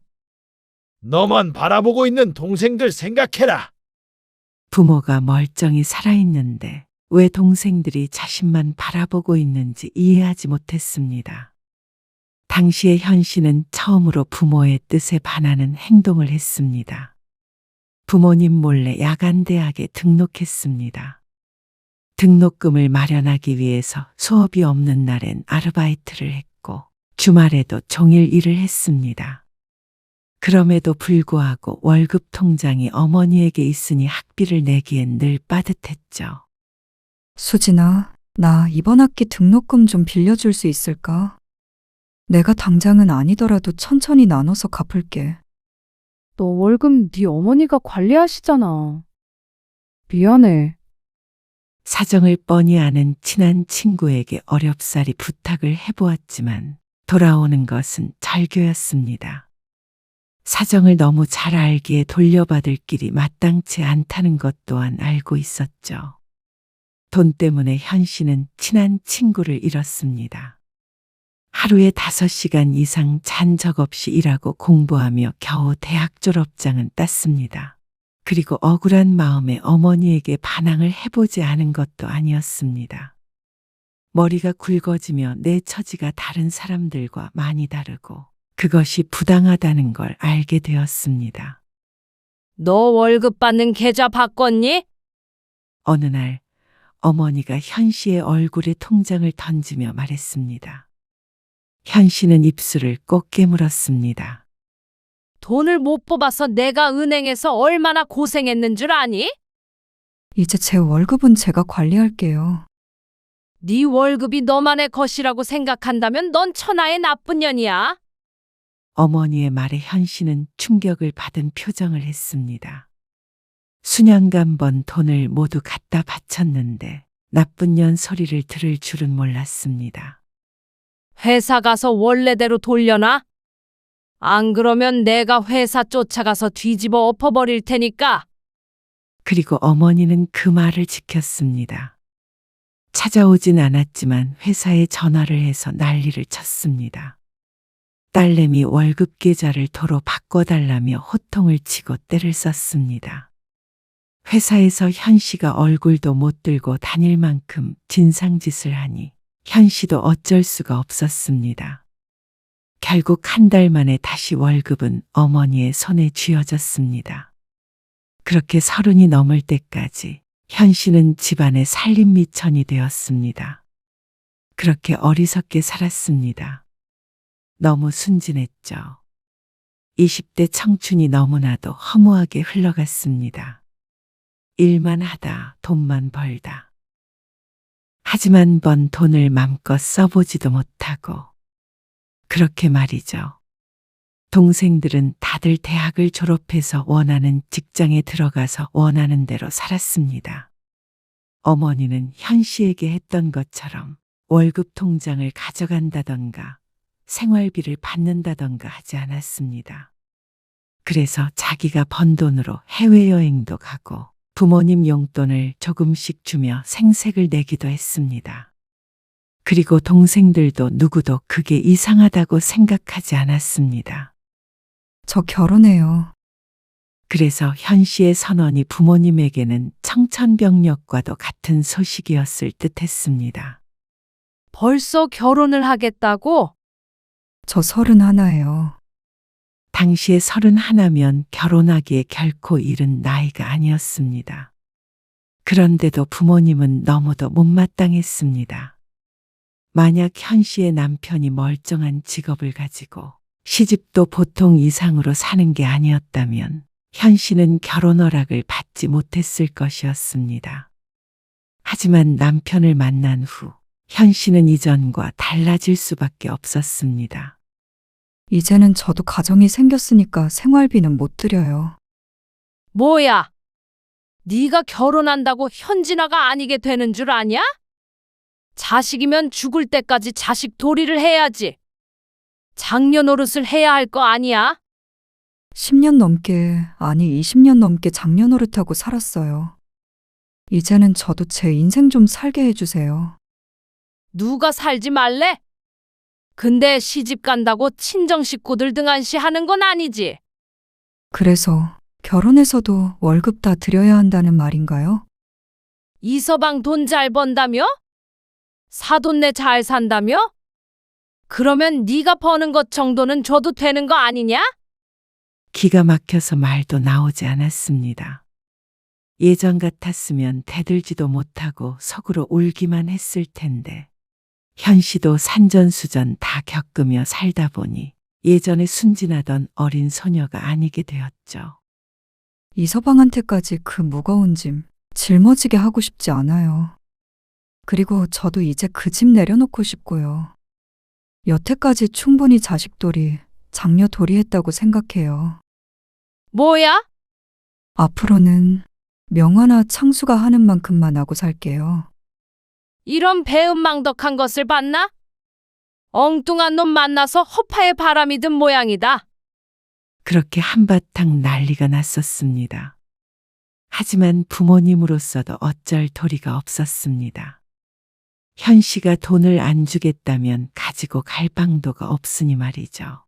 너만 바라보고 있는 동생들 생각해라. 부모가 멀쩡히 살아있는데 왜 동생들이 자신만 바라보고 있는지 이해하지 못했습니다. 당시에 현 씨는 처음으로 부모의 뜻에 반하는 행동을 했습니다. 부모님 몰래 야간대학에 등록했습니다. 등록금을 마련하기 위해서 수업이 없는 날엔 아르바이트를 했고 주말에도 종일 일을 했습니다. 그럼에도 불구하고 월급 통장이 어머니에게 있으니 학비를 내기엔 늘 빠듯했죠. 수진아, 나 이번 학기 등록금 좀 빌려줄 수 있을까? 내가 당장은 아니더라도 천천히 나눠서 갚을게. 너 월급 네 어머니가 관리하시잖아. 미안해. 사정을 뻔히 아는 친한 친구에게 어렵사리 부탁을 해보았지만 돌아오는 것은 절교였습니다. 사정을 너무 잘 알기에 돌려받을 길이 마땅치 않다는 것 또한 알고 있었죠. 돈 때문에 현 씨는 친한 친구를 잃었습니다. 하루에 5시간 이상 잔 적 없이 일하고 공부하며 겨우 대학 졸업장은 땄습니다. 그리고 억울한 마음에 어머니에게 반항을 해보지 않은 것도 아니었습니다. 머리가 굵어지며 내 처지가 다른 사람들과 많이 다르고 그것이 부당하다는 걸 알게 되었습니다. 너 월급 받는 계좌 바꿨니? 어느 날 어머니가 현 씨의 얼굴에 통장을 던지며 말했습니다. 현 씨는 입술을 꼭 깨물었습니다. 돈을 못 뽑아서 내가 은행에서 얼마나 고생했는 줄 아니? 이제 제 월급은 제가 관리할게요. 네 월급이 너만의 것이라고 생각한다면 넌 천하의 나쁜 년이야. 어머니의 말에 현 씨는 충격을 받은 표정을 했습니다. 수년간 번 돈을 모두 갖다 바쳤는데 나쁜 년 소리를 들을 줄은 몰랐습니다. 회사 가서 원래대로 돌려놔. 안 그러면 내가 회사 쫓아가서 뒤집어 엎어버릴 테니까. 그리고 어머니는 그 말을 지켰습니다. 찾아오진 않았지만 회사에 전화를 해서 난리를 쳤습니다. 딸내미 월급 계좌를 도로 바꿔달라며 호통을 치고 떼를 썼습니다. 회사에서 현 씨가 얼굴도 못 들고 다닐 만큼 진상짓을 하니 현 씨도 어쩔 수가 없었습니다. 결국 한 달 만에 다시 월급은 어머니의 손에 쥐어졌습니다. 그렇게 30이 넘을 때까지 현 씨는 집안의 살림미천이 되었습니다. 그렇게 어리석게 살았습니다. 너무 순진했죠. 20대 청춘이 너무나도 허무하게 흘러갔습니다. 일만 하다 돈만 벌다. 하지만 번 돈을 맘껏 써보지도 못하고 그렇게 말이죠. 동생들은 다들 대학을 졸업해서 원하는 직장에 들어가서 원하는 대로 살았습니다. 어머니는 현 씨에게 했던 것처럼 월급 통장을 가져간다던가 생활비를 받는다던가 하지 않았습니다. 그래서 자기가 번 돈으로 해외여행도 가고 부모님 용돈을 조금씩 주며 생색을 내기도 했습니다. 그리고 동생들도 누구도 그게 이상하다고 생각하지 않았습니다. 저 결혼해요. 그래서 현 씨의 선언이 부모님에게는 청천벽력과도 같은 소식이었을 듯했습니다. 벌써 결혼을 하겠다고? 저 31예요. 당시에 31면 결혼하기에 결코 이른 나이가 아니었습니다. 그런데도 부모님은 너무도 못마땅했습니다. 만약 현 씨의 남편이 멀쩡한 직업을 가지고 시집도 보통 이상으로 사는 게 아니었다면 현 씨는 결혼 허락을 받지 못했을 것이었습니다. 하지만 남편을 만난 후 현 씨는 이전과 달라질 수밖에 없었습니다. 이제는 저도 가정이 생겼으니까 생활비는 못 드려요. 뭐야? 네가 결혼한다고 현진아가 아니게 되는 줄 아냐? 자식이면 죽을 때까지 자식 도리를 해야지. 장녀 노릇을 해야 할 거 아니야? 10년 넘게, 아니 20년 넘게 장녀 노릇하고 살았어요. 이제는 저도 제 인생 좀 살게 해주세요. 누가 살지 말래? 근데 시집 간다고 친정 식구들 등한시하는 건 아니지. 그래서 결혼해서도 월급 다 드려야 한다는 말인가요? 이서방 돈 잘 번다며? 사돈네 잘 산다며? 그러면 네가 버는 것 정도는 줘도 되는 거 아니냐? 기가 막혀서 말도 나오지 않았습니다. 예전 같았으면 대들지도 못하고 속으로 울기만 했을 텐데 현 씨도 산전수전 다 겪으며 살다 보니 예전에 순진하던 어린 소녀가 아니게 되었죠. 이서방한테까지 그 무거운 짐 짊어지게 하고 싶지 않아요. 그리고 저도 이제 그 짐 내려놓고 싶고요. 여태까지 충분히 자식돌이, 장녀돌이 했다고 생각해요. 뭐야? 앞으로는 명화나 창수가 하는 만큼만 하고 살게요. 이런 배은망덕한 것을 봤나? 엉뚱한 놈 만나서 허파에 바람이 든 모양이다. 그렇게 한바탕 난리가 났었습니다. 하지만 부모님으로서도 어쩔 도리가 없었습니다. 현 씨가 돈을 안 주겠다면 가지고 갈 방도가 없으니 말이죠.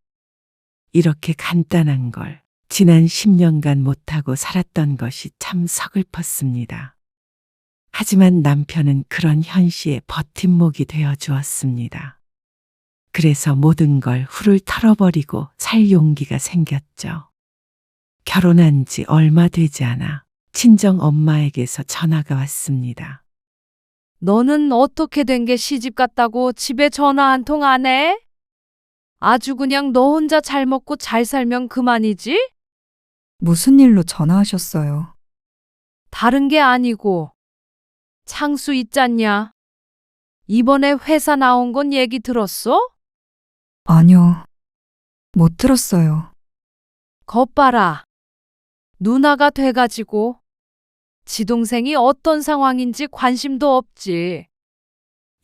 이렇게 간단한 걸 지난 10년간 못하고 살았던 것이 참 서글펐습니다. 하지만 남편은 그런 현 씨의 버팀목이 되어 주었습니다. 그래서 모든 걸 훌훌 털어버리고 살 용기가 생겼죠. 결혼한 지 얼마 되지 않아 친정 엄마에게서 전화가 왔습니다. 너는 어떻게 된 게 시집 갔다고 집에 전화 한 통 안 해? 아주 그냥 너 혼자 잘 먹고 잘 살면 그만이지? 무슨 일로 전화하셨어요? 다른 게 아니고 창수 있잖냐? 이번에 회사 나온 건 얘기 들었어? 아니요. 못 들었어요. 겉봐라. 누나가 돼가지고 지 동생이 어떤 상황인지 관심도 없지.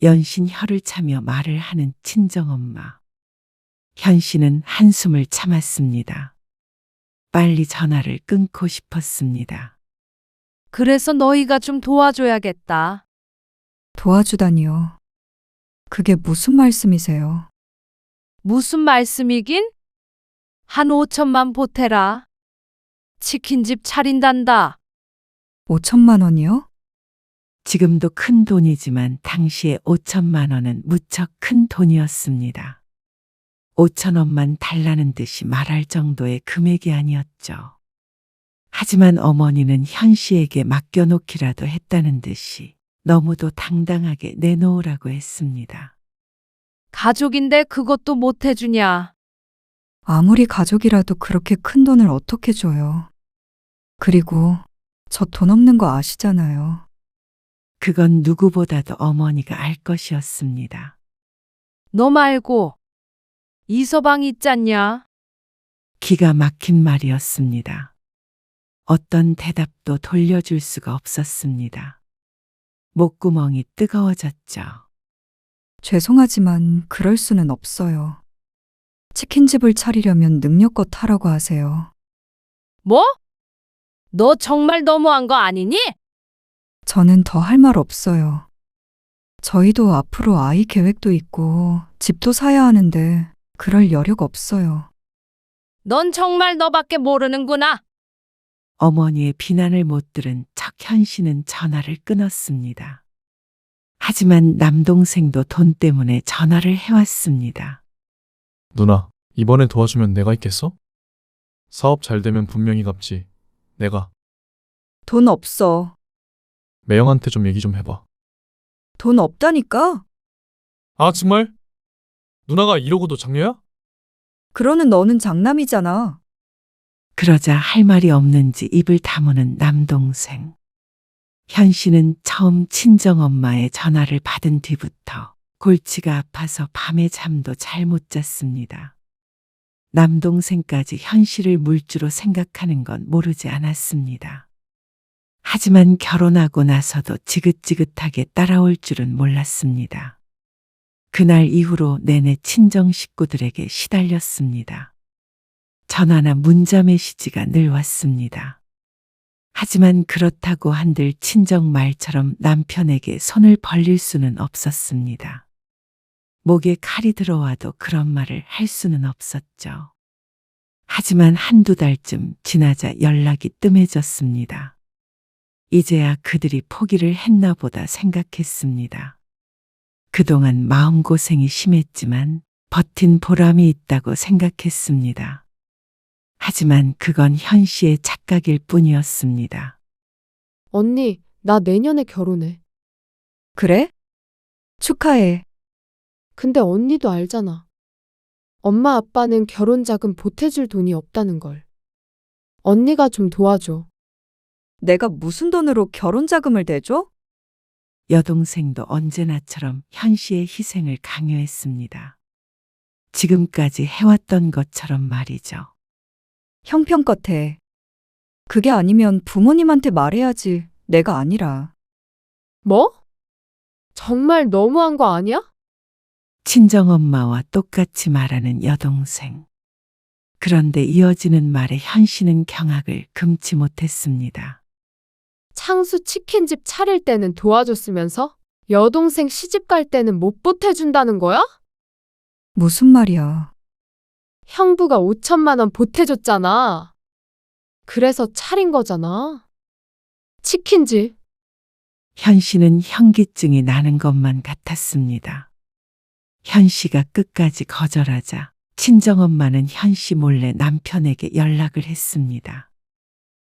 연신 혀를 차며 말을 하는 친정엄마. 현 씨는 한숨을 참았습니다. 빨리 전화를 끊고 싶었습니다. 그래서 너희가 좀 도와줘야겠다. 도와주다니요. 그게 무슨 말씀이세요? 무슨 말씀이긴? 한 5천만 보태라. 치킨집 차린단다. 5천만 원이요? 지금도 큰 돈이지만 당시에 5천만 원은 무척 큰 돈이었습니다. 5천원만 달라는 듯이 말할 정도의 금액이 아니었죠. 하지만 어머니는 현 씨에게 맡겨놓기라도 했다는 듯이 너무도 당당하게 내놓으라고 했습니다. 가족인데 그것도 못 해주냐. 아무리 가족이라도 그렇게 큰 돈을 어떻게 줘요? 그리고 저 돈 없는 거 아시잖아요. 그건 누구보다도 어머니가 알 것이었습니다. 너 말고 이서방 있잖냐. 기가 막힌 말이었습니다. 어떤 대답도 돌려줄 수가 없었습니다. 목구멍이 뜨거워졌죠. 죄송하지만 그럴 수는 없어요. 치킨집을 차리려면 능력껏 하라고 하세요. 뭐? 너 정말 너무한 거 아니니? 저는 더 할 말 없어요. 저희도 앞으로 아이 계획도 있고 집도 사야 하는데 그럴 여력 없어요. 넌 정말 너밖에 모르는구나. 어머니의 비난을 못 들은 척현 씨는 전화를 끊었습니다. 하지만 남동생도 돈 때문에 전화를 해왔습니다. 누나, 이번에 도와주면 내가 있겠어? 사업 잘 되면 분명히 갚지. 내가. 돈 없어. 매형한테 좀 얘기 좀 해봐. 돈 없다니까? 아, 정말? 누나가 이러고도 장녀야? 그러는 너는 장남이잖아. 그러자 할 말이 없는지 입을 다무는 남동생. 현 씨는 처음 친정엄마의 전화를 받은 뒤부터 골치가 아파서 밤에 잠도 잘 못 잤습니다. 남동생까지 현 씨를 물주로 생각하는 건 모르지 않았습니다. 하지만 결혼하고 나서도 지긋지긋하게 따라올 줄은 몰랐습니다. 그날 이후로 내내 친정 식구들에게 시달렸습니다. 전화나 문자 메시지가 늘 왔습니다. 하지만 그렇다고 한들 친정 말처럼 남편에게 손을 벌릴 수는 없었습니다. 목에 칼이 들어와도 그런 말을 할 수는 없었죠. 하지만 한두 달쯤 지나자 연락이 뜸해졌습니다. 이제야 그들이 포기를 했나 보다 생각했습니다. 그동안 마음고생이 심했지만 버틴 보람이 있다고 생각했습니다. 하지만 그건 현 씨의 착각일 뿐이었습니다. 언니, 나 내년에 결혼해. 그래? 축하해. 근데 언니도 알잖아. 엄마 아빠는 결혼 자금 보태줄 돈이 없다는 걸. 언니가 좀 도와줘. 내가 무슨 돈으로 결혼 자금을 대줘? 여동생도 언제나처럼 현 씨의 희생을 강요했습니다. 지금까지 해왔던 것처럼 말이죠. 형편껏 해. 그게 아니면 부모님한테 말해야지. 내가 아니라. 뭐? 정말 너무한 거 아니야? 친정엄마와 똑같이 말하는 여동생. 그런데 이어지는 말에 현 씨는 경악을 금치 못했습니다. 창수 치킨집 차릴 때는 도와줬으면서 여동생 시집 갈 때는 못 보태준다는 거야? 무슨 말이야. 형부가 5천만 원 보태줬잖아. 그래서 차린 거잖아. 치킨집. 현 씨는 현기증이 나는 것만 같았습니다. 현 씨가 끝까지 거절하자 친정엄마는 현 씨 몰래 남편에게 연락을 했습니다.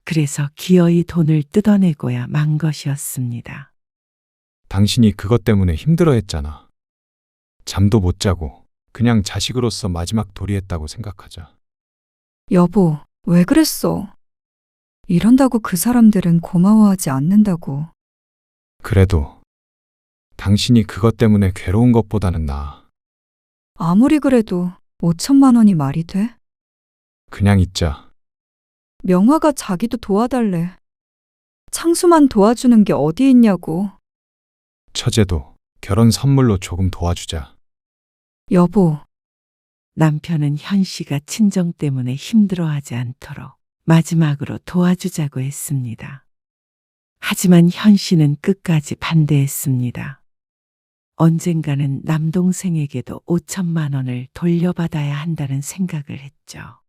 그래서 기어이 돈을 뜯어내고야 만 것이었습니다. 당신이 그것 때문에 힘들어했잖아. 잠도 못 자고 그냥 자식으로서 마지막 도리했다고 생각하자. 여보, 왜 그랬어? 이런다고 그 사람들은 고마워하지 않는다고. 그래도 당신이 그것 때문에 괴로운 것보다는 나아. 아무리 그래도 5천만 원이 말이 돼? 그냥 있자. 명화가 자기도 도와달래. 창수만 도와주는 게 어디 있냐고. 처제도 결혼 선물로 조금 도와주자. 여보, 남편은 현 씨가 친정 때문에 힘들어하지 않도록 마지막으로 도와주자고 했습니다. 하지만 현 씨는 끝까지 반대했습니다. 언젠가는 남동생에게도 5천만 원을 돌려받아야 한다는 생각을 했죠.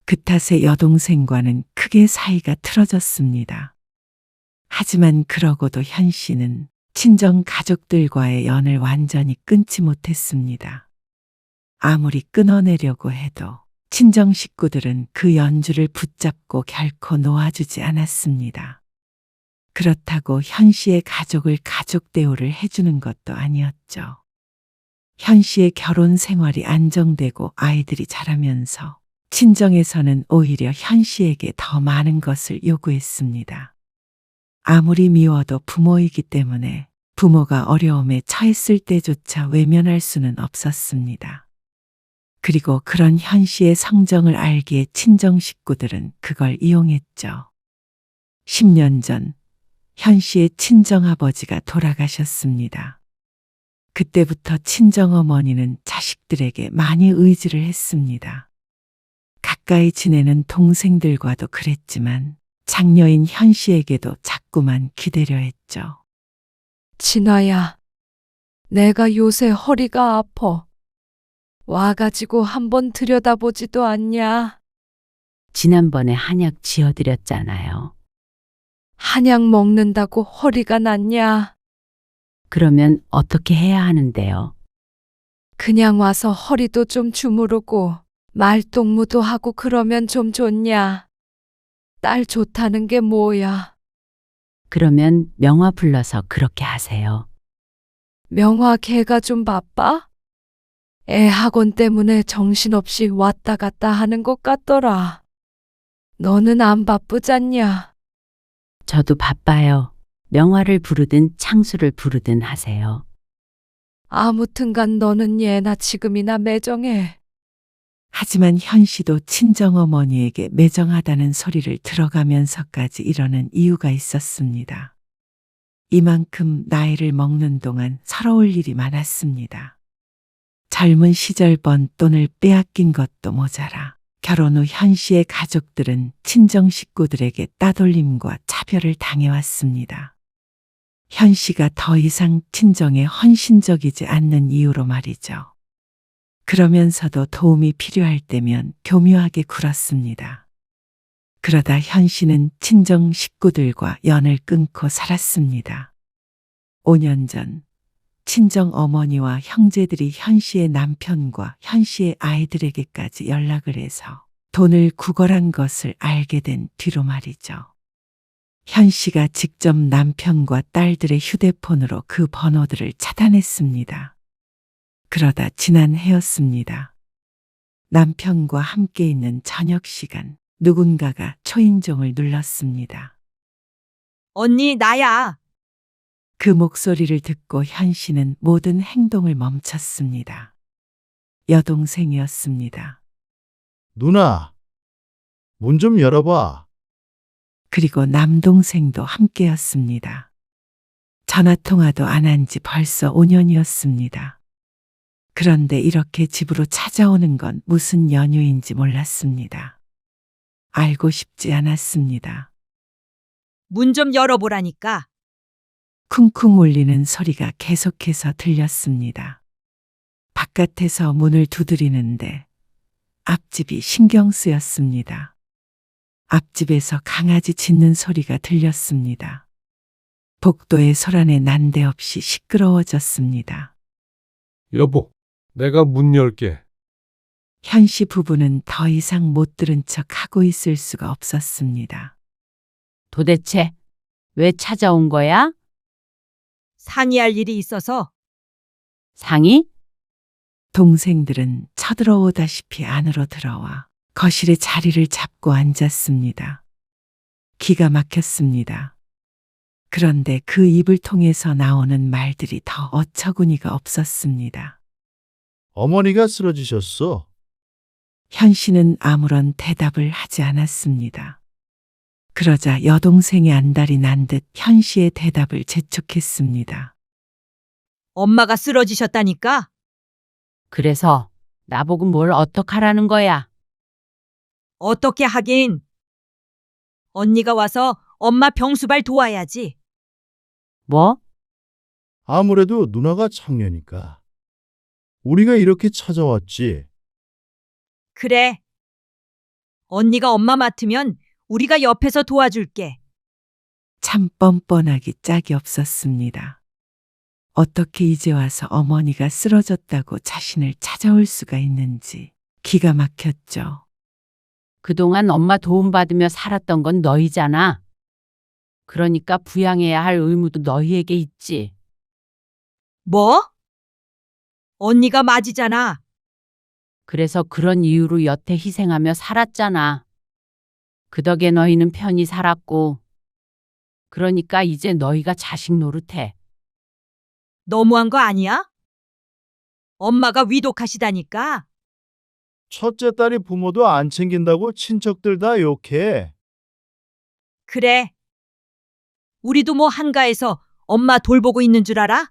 그 탓에 여동생과는 크게 사이가 틀어졌습니다. 하지만 그러고도 현 씨는 친정 가족들과의 연을 완전히 끊지 못했습니다. 아무리 끊어내려고 해도 친정 식구들은 그 연주를 붙잡고 결코 놓아주지 않았습니다. 그렇다고 현 씨의 가족을 가족 대우를 해주는 것도 아니었죠. 현 씨의 결혼 생활이 안정되고 아이들이 자라면서 친정에서는 오히려 현 씨에게 더 많은 것을 요구했습니다. 아무리 미워도 부모이기 때문에 부모가 어려움에 처했을 때조차 외면할 수는 없었습니다. 그리고 그런 현 씨의 성정을 알기에 친정 식구들은 그걸 이용했죠. 10년 전 현 씨의 친정아버지가 돌아가셨습니다. 그때부터 친정어머니는 자식들에게 많이 의지를 했습니다. 가까이 지내는 동생들과도 그랬지만 장녀인 현 씨에게도 자꾸만 기대려 했죠. 진아야, 내가 요새 허리가 아파. 와가지고 한번 들여다보지도 않냐? 지난번에 한약 지어드렸잖아요. 한약 먹는다고 허리가 낫냐? 그러면 어떻게 해야 하는데요? 그냥 와서 허리도 좀 주무르고 말동무도 하고 그러면 좀 좋냐? 딸 좋다는 게 뭐야? 그러면 명화 불러서 그렇게 하세요. 명화 걔가 좀 바빠? 애 학원 때문에 정신없이 왔다 갔다 하는 것 같더라. 너는 안 바쁘잖냐? 저도 바빠요. 명화를 부르든 창수를 부르든 하세요. 아무튼간 너는 예나 지금이나 매정해. 하지만 현 씨도 친정어머니에게 매정하다는 소리를 들어가면서까지 이러는 이유가 있었습니다. 이만큼 나이를 먹는 동안 서러울 일이 많았습니다. 젊은 시절 번 돈을 빼앗긴 것도 모자라 결혼 후 현 씨의 가족들은 친정 식구들에게 따돌림과 차별을 당해왔습니다. 현 씨가 더 이상 친정에 헌신적이지 않는 이유로 말이죠. 그러면서도 도움이 필요할 때면 교묘하게 굴었습니다. 그러다 현 씨는 친정 식구들과 연을 끊고 살았습니다. 5년 전 친정 어머니와 형제들이 현 씨의 남편과 현 씨의 아이들에게까지 연락을 해서 돈을 구걸한 것을 알게 된 뒤로 말이죠. 현 씨가 직접 남편과 딸들의 휴대폰으로 그 번호들을 차단했습니다. 그러다 지난 해였습니다. 남편과 함께 있는 저녁 시간 누군가가 초인종을 눌렀습니다. 언니, 나야. 그 목소리를 듣고 현 씨는 모든 행동을 멈췄습니다. 여동생이었습니다. 누나, 문 좀 열어봐. 그리고 남동생도 함께였습니다. 전화통화도 안 한 지 벌써 5년이었습니다. 그런데 이렇게 집으로 찾아오는 건 무슨 연유인지 몰랐습니다. 알고 싶지 않았습니다. 문 좀 열어보라니까. 쿵쿵 울리는 소리가 계속해서 들렸습니다. 바깥에서 문을 두드리는데 앞집이 신경 쓰였습니다. 앞집에서 강아지 짖는 소리가 들렸습니다. 복도의 소란에 난데없이 시끄러워졌습니다. 여보, 내가 문 열게. 현 씨 부부는 더 이상 못 들은 척 하고 있을 수가 없었습니다. 도대체 왜 찾아온 거야? 상의할 일이 있어서. 상의? 동생들은 쳐들어오다시피 안으로 들어와 거실에 자리를 잡고 앉았습니다. 기가 막혔습니다. 그런데 그 입을 통해서 나오는 말들이 더 어처구니가 없었습니다. 어머니가 쓰러지셨어. 현 씨는 아무런 대답을 하지 않았습니다. 그러자 여동생의 안달이 난 듯 현 씨의 대답을 재촉했습니다. 엄마가 쓰러지셨다니까? 그래서 나보고 뭘 어떡하라는 거야? 어떻게 하긴. 언니가 와서 엄마 병수발 도와야지. 뭐? 아무래도 누나가 장녀니까. 우리가 이렇게 찾아왔지. 그래. 언니가 엄마 맡으면 우리가 옆에서 도와줄게. 참 뻔뻔하기 짝이 없었습니다. 어떻게 이제 와서 어머니가 쓰러졌다고 자신을 찾아올 수가 있는지 기가 막혔죠. 그동안 엄마 도움받으며 살았던 건 너희잖아. 그러니까 부양해야 할 의무도 너희에게 있지. 뭐? 언니가 맞이잖아. 그래서 그런 이유로 여태 희생하며 살았잖아. 그 덕에 너희는 편히 살았고. 그러니까 이제 너희가 자식 노릇해. 너무한 거 아니야? 엄마가 위독하시다니까. 첫째 딸이 부모도 안 챙긴다고 친척들 다 욕해. 그래. 우리도 뭐 한가해서 엄마 돌보고 있는 줄 알아?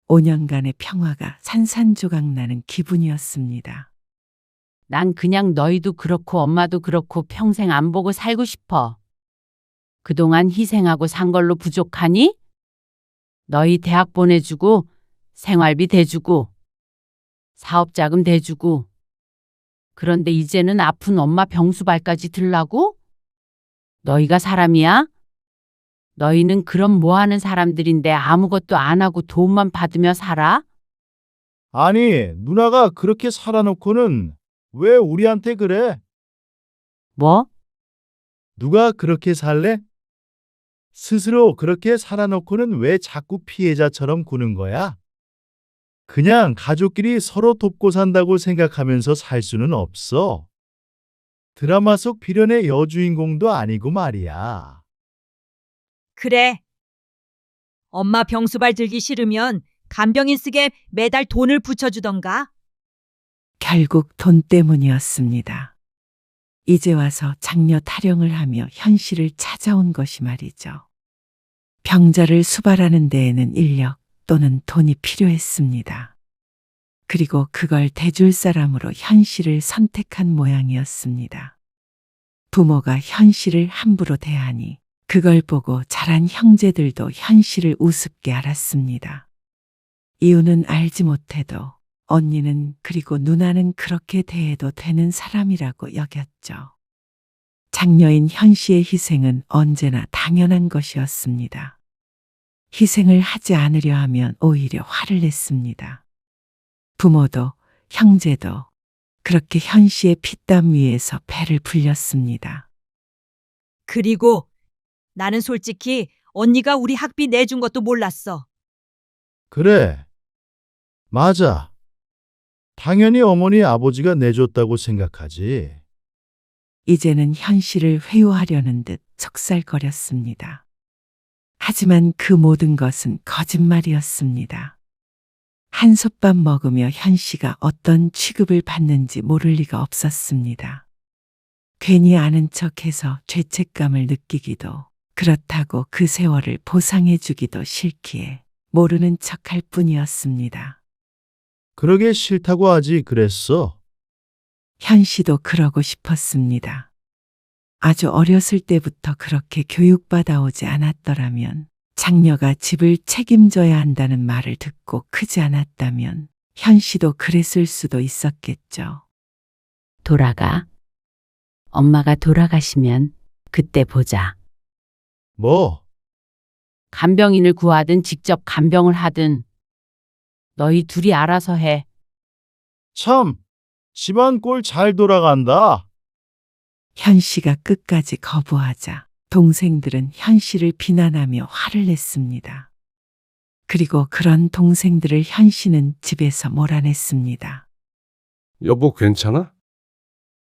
5년간의 평화가 산산조각나는 기분이었습니다. 난 그냥 너희도 그렇고 엄마도 그렇고 평생 안 보고 살고 싶어. 그동안 희생하고 산 걸로 부족하니? 너희 대학 보내주고 생활비 대주고 사업자금 대주고 그런데 이제는 아픈 엄마 병수발까지 들라고? 너희가 사람이야? 너희는 그럼 뭐 하는 사람들인데 아무것도 안 하고 도움만 받으며 살아? 아니, 누나가 그렇게 살아놓고는 왜 우리한테 그래? 뭐? 누가 그렇게 살래? 스스로 그렇게 살아놓고는 왜 자꾸 피해자처럼 구는 거야? 그냥 가족끼리 서로 돕고 산다고 생각하면서 살 수는 없어. 드라마 속 비련의 여주인공도 아니고 말이야. 그래. 엄마 병수발 들기 싫으면 간병인 쓰게 매달 돈을 붙여주던가. 결국 돈 때문이었습니다. 이제 와서 장녀 타령을 하며 현실을 찾아온 것이 말이죠. 병자를 수발하는 데에는 인력 또는 돈이 필요했습니다. 그리고 그걸 대줄 사람으로 현실을 선택한 모양이었습니다. 부모가 현실을 함부로 대하니 그걸 보고 자란 형제들도 현실을 우습게 알았습니다. 이유는 알지 못해도 언니는 그리고 누나는 그렇게 대해도 되는 사람이라고 여겼죠. 장녀인 현씨의 희생은 언제나 당연한 것이었습니다. 희생을 하지 않으려 하면 오히려 화를 냈습니다. 부모도 형제도 그렇게 현씨의 피땀 위에서 배를 불렸습니다. 그리고 나는 솔직히 언니가 우리 학비 내준 것도 몰랐어. 그래. 맞아. 당연히 어머니 아버지가 내줬다고 생각하지. 이제는 현실을 회유하려는 듯 속살거렸습니다. 하지만 그 모든 것은 거짓말이었습니다. 한솥밥 먹으며 현씨가 어떤 취급을 받는지 모를 리가 없었습니다. 괜히 아는 척해서 죄책감을 느끼기도, 그렇다고 그 세월을 보상해주기도 싫기에 모르는 척할 뿐이었습니다. 그러게 싫다고 하지 그랬어. 현씨도 그러고 싶었습니다. 아주 어렸을 때부터 그렇게 교육받아 오지 않았더라면, 장녀가 집을 책임져야 한다는 말을 듣고 크지 않았다면 현씨도 그랬을 수도 있었겠죠. 돌아가. 엄마가 돌아가시면 그때 보자. 뭐? 간병인을 구하든 직접 간병을 하든 너희 둘이 알아서 해. 참, 집안 꼴 잘 돌아간다. 현씨가 끝까지 거부하자 동생들은 현씨를 비난하며 화를 냈습니다. 그리고 그런 동생들을 현씨는 집에서 몰아냈습니다. 여보, 괜찮아?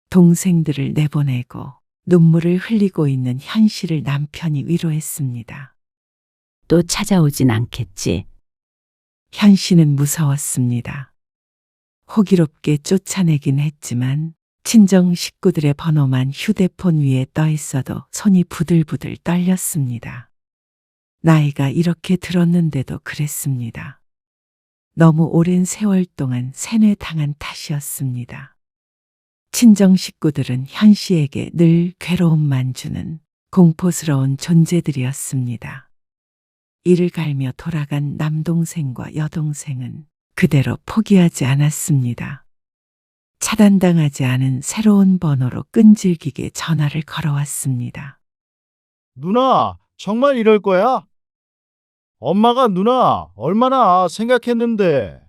동생들을 내보내고 눈물을 흘리고 있는 현씨를 남편이 위로했습니다. 또 찾아오진 않겠지. 현씨는 무서웠습니다. 호기롭게 쫓아내긴 했지만 친정 식구들의 번호만 휴대폰 위에 떠 있어도 손이 부들부들 떨렸습니다. 나이가 이렇게 들었는데도 그랬습니다. 너무 오랜 세월 동안 세뇌당한 탓이었습니다. 친정 식구들은 현씨에게 늘 괴로움만 주는 공포스러운 존재들이었습니다. 이를 갈며 돌아간 남동생과 여동생은 그대로 포기하지 않았습니다. 차단당하지 않은 새로운 번호로 끈질기게 전화를 걸어왔습니다. 누나, 정말 이럴 거야? 엄마가 누나 얼마나 생각했는데.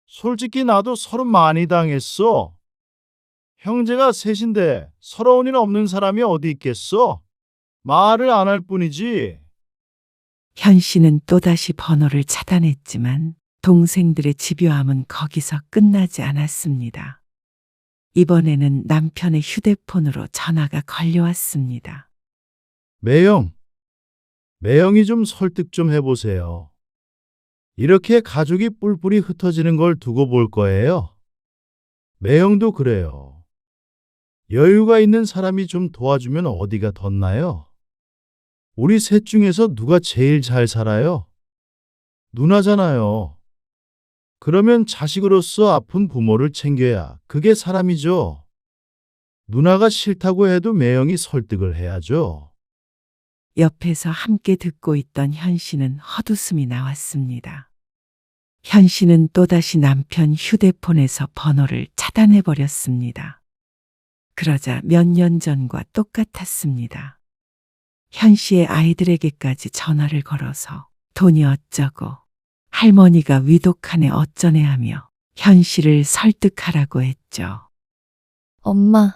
솔직히 나도 서른 많이 당했어. 형제가 셋인데 서러운 일 없는 사람이 어디 있겠어? 말을 안 할 뿐이지. 현씨는 또다시 번호를 차단했지만 동생들의 집요함은 거기서 끝나지 않았습니다. 이번에는 남편의 휴대폰으로 전화가 걸려왔습니다. 매형이 좀 설득 좀 해보세요. 이렇게 가족이 뿔뿔이 흩어지는 걸 두고 볼 거예요. 매형도 그래요. 여유가 있는 사람이 좀 도와주면 어디가 덧나요? 우리 셋 중에서 누가 제일 잘 살아요? 누나잖아요. 그러면 자식으로서 아픈 부모를 챙겨야 그게 사람이죠. 누나가 싫다고 해도 매형이 설득을 해야죠. 옆에서 함께 듣고 있던 현씨는 헛웃음이 나왔습니다. 현씨는 또다시 남편 휴대폰에서 번호를 차단해버렸습니다. 그러자 몇 년 전과 똑같았습니다. 현씨의 아이들에게까지 전화를 걸어서 돈이 어쩌고 할머니가 위독하네 어쩌네 하며 현 씨를 설득하라고 했죠. 엄마,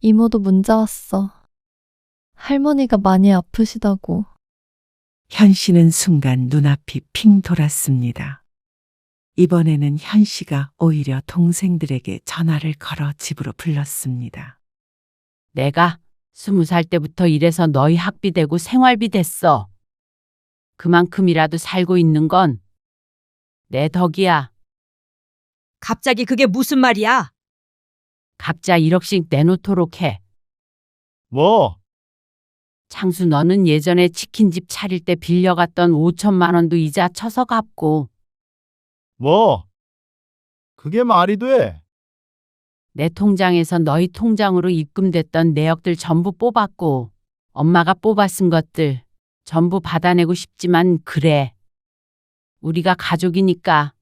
이모도 문자 왔어. 할머니가 많이 아프시다고. 현 씨는 순간 눈앞이 핑 돌았습니다. 이번에는 현 씨가 오히려 동생들에게 전화를 걸어 집으로 불렀습니다. 내가 20살 때부터 일해서 너희 학비 대고 생활비 됐어. 그만큼이라도 살고 있는 건 내 덕이야. 갑자기 그게 무슨 말이야? 각자 1억씩 내놓도록 해. 뭐? 창수 너는 예전에 치킨집 차릴 때 빌려갔던 5천만 원도 이자 쳐서 갚고 뭐? 그게 말이 돼? 내 통장에서 너희 통장으로 입금됐던 내역들 전부 뽑았고 엄마가 뽑아 쓴 것들 전부 받아내고 싶지만 그래. 우리가 가족이니까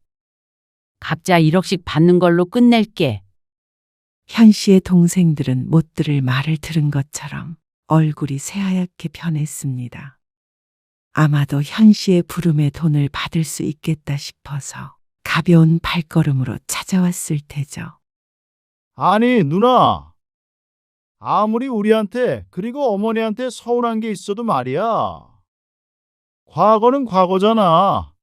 각자 1억씩 받는 걸로 끝낼게. 현 씨의 동생들은 못 들을 말을 들은 것처럼 얼굴이 새하얗게 변했습니다. 아마도 현 씨의 부름에 돈을 받을 수 있겠다 싶어서 가벼운 발걸음으로 찾아왔을 테죠. 아니, 누나. 아무리 우리한테 그리고 어머니한테 서운한 게 있어도 말이야. 과거는 과거잖아.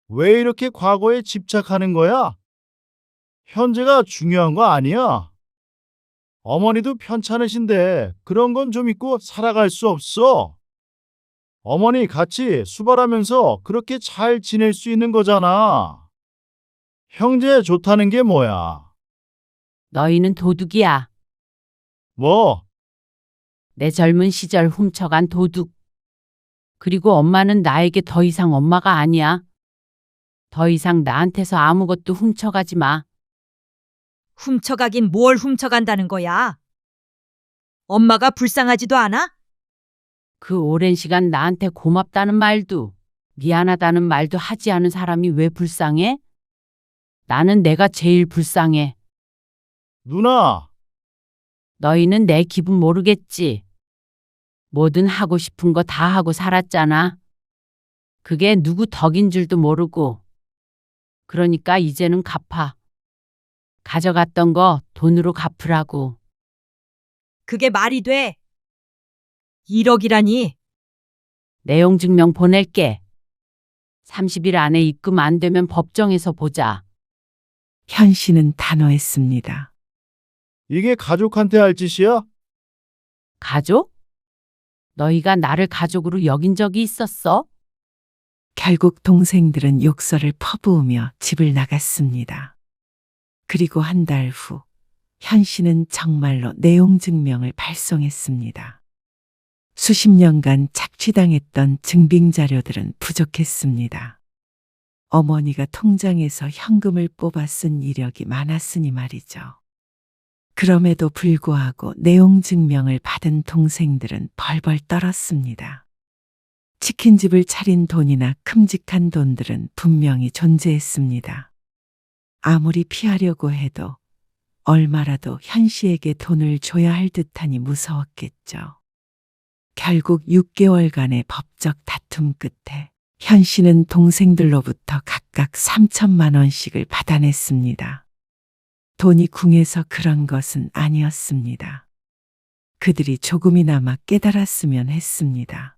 왜 이렇게 과거에 집착하는 거야? 현재가 중요한 거 아니야. 어머니도 편찮으신데 그런 건 좀 잊고 살아갈 수 없어. 어머니 같이 수발하면서 그렇게 잘 지낼 수 있는 거잖아. 형제 좋다는 게 뭐야? 너희는 도둑이야. 뭐? 내 젊은 시절 훔쳐간 도둑. 그리고 엄마는 나에게 더 이상 엄마가 아니야. 더 이상 나한테서 아무것도 훔쳐가지 마. 훔쳐가긴 뭘 훔쳐간다는 거야? 엄마가 불쌍하지도 않아? 그 오랜 시간 나한테 고맙다는 말도 미안하다는 말도 하지 않은 사람이 왜 불쌍해? 나는 내가 제일 불쌍해. 누나, 너희는 내 기분 모르겠지. 뭐든 하고 싶은 거 다 하고 살았잖아. 그게 누구 덕인 줄도 모르고. 그러니까 이제는 갚아. 가져갔던 거 돈으로 갚으라고. 그게 말이 돼? 1억이라니? 내용 증명 보낼게. 30일 안에 입금 안 되면 법정에서 보자. 현 씨는 단호했습니다. 이게 가족한테 할 짓이야? 가족? 너희가 나를 가족으로 여긴 적이 있었어? 결국 동생들은 욕설을 퍼부으며 집을 나갔습니다. 그리고 한 달 후, 현 씨는 정말로 내용 증명을 발송했습니다. 수십 년간 착취당했던 증빙 자료들은 부족했습니다. 어머니가 통장에서 현금을 뽑아 쓴 이력이 많았으니 말이죠. 그럼에도 불구하고 내용 증명을 받은 동생들은 벌벌 떨었습니다. 치킨집을 차린 돈이나 큼직한 돈들은 분명히 존재했습니다. 아무리 피하려고 해도 얼마라도 현 씨에게 돈을 줘야 할 듯하니 무서웠겠죠. 결국 6개월간의 법적 다툼 끝에 현 씨는 동생들로부터 각각 3천만 원씩을 받아냈습니다. 돈이 궁해서 그런 것은 아니었습니다. 그들이 조금이나마 깨달았으면 했습니다.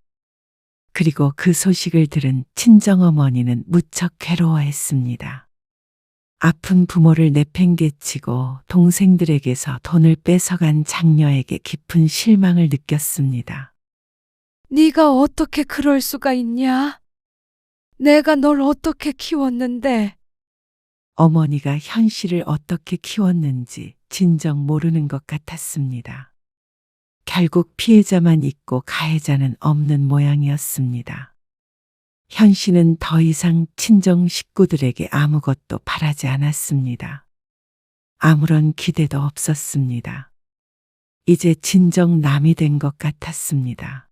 그리고 그 소식을 들은 친정어머니는 무척 괴로워했습니다. 아픈 부모를 내팽개치고 동생들에게서 돈을 뺏어간 장녀에게 깊은 실망을 느꼈습니다. 네가 어떻게 그럴 수가 있냐? 내가 널 어떻게 키웠는데? 어머니가 현 씨를 어떻게 키웠는지 진정 모르는 것 같았습니다. 결국 피해자만 있고 가해자는 없는 모양이었습니다. 현 씨는 더 이상 친정 식구들에게 아무것도 바라지 않았습니다. 아무런 기대도 없었습니다. 이제 진정 남이 된 것 같았습니다.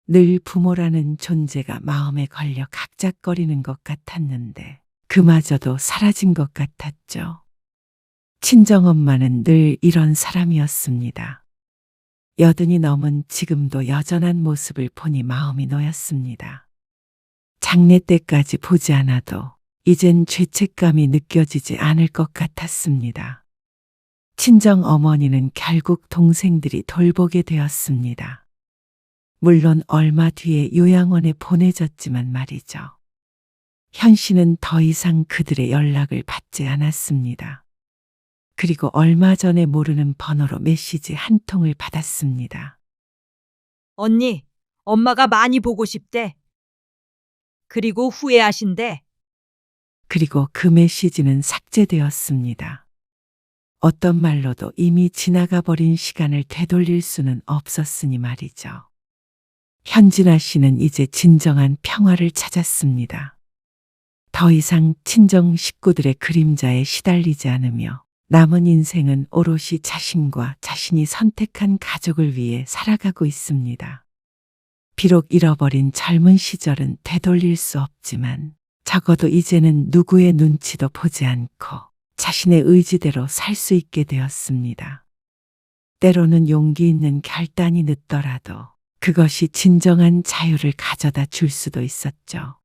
늘 부모라는 존재가 마음에 걸려 각작거리는 것 같았는데 그마저도 사라진 것 같았죠. 친정엄마는 늘 이런 사람이었습니다. 80이 넘은 지금도 여전한 모습을 보니 마음이 놓였습니다. 장례 때까지 보지 않아도 이젠 죄책감이 느껴지지 않을 것 같았습니다. 친정 어머니는 결국 동생들이 돌보게 되었습니다. 물론 얼마 뒤에 요양원에 보내졌지만 말이죠. 현 씨는 더 이상 그들의 연락을 받지 않았습니다. 그리고 얼마 전에 모르는 번호로 메시지 한 통을 받았습니다. 언니, 엄마가 많이 보고 싶대. 그리고 후회하신대. 그리고 그 메시지는 삭제되었습니다. 어떤 말로도 이미 지나가 버린 시간을 되돌릴 수는 없었으니 말이죠. 현진아 씨는 이제 진정한 평화를 찾았습니다. 더 이상 친정 식구들의 그림자에 시달리지 않으며 남은 인생은 오롯이 자신과 자신이 선택한 가족을 위해 살아가고 있습니다. 비록 잃어버린 젊은 시절은 되돌릴 수 없지만 적어도 이제는 누구의 눈치도 보지 않고 자신의 의지대로 살 수 있게 되었습니다. 때로는 용기 있는 결단이 늦더라도 그것이 진정한 자유를 가져다 줄 수도 있었죠.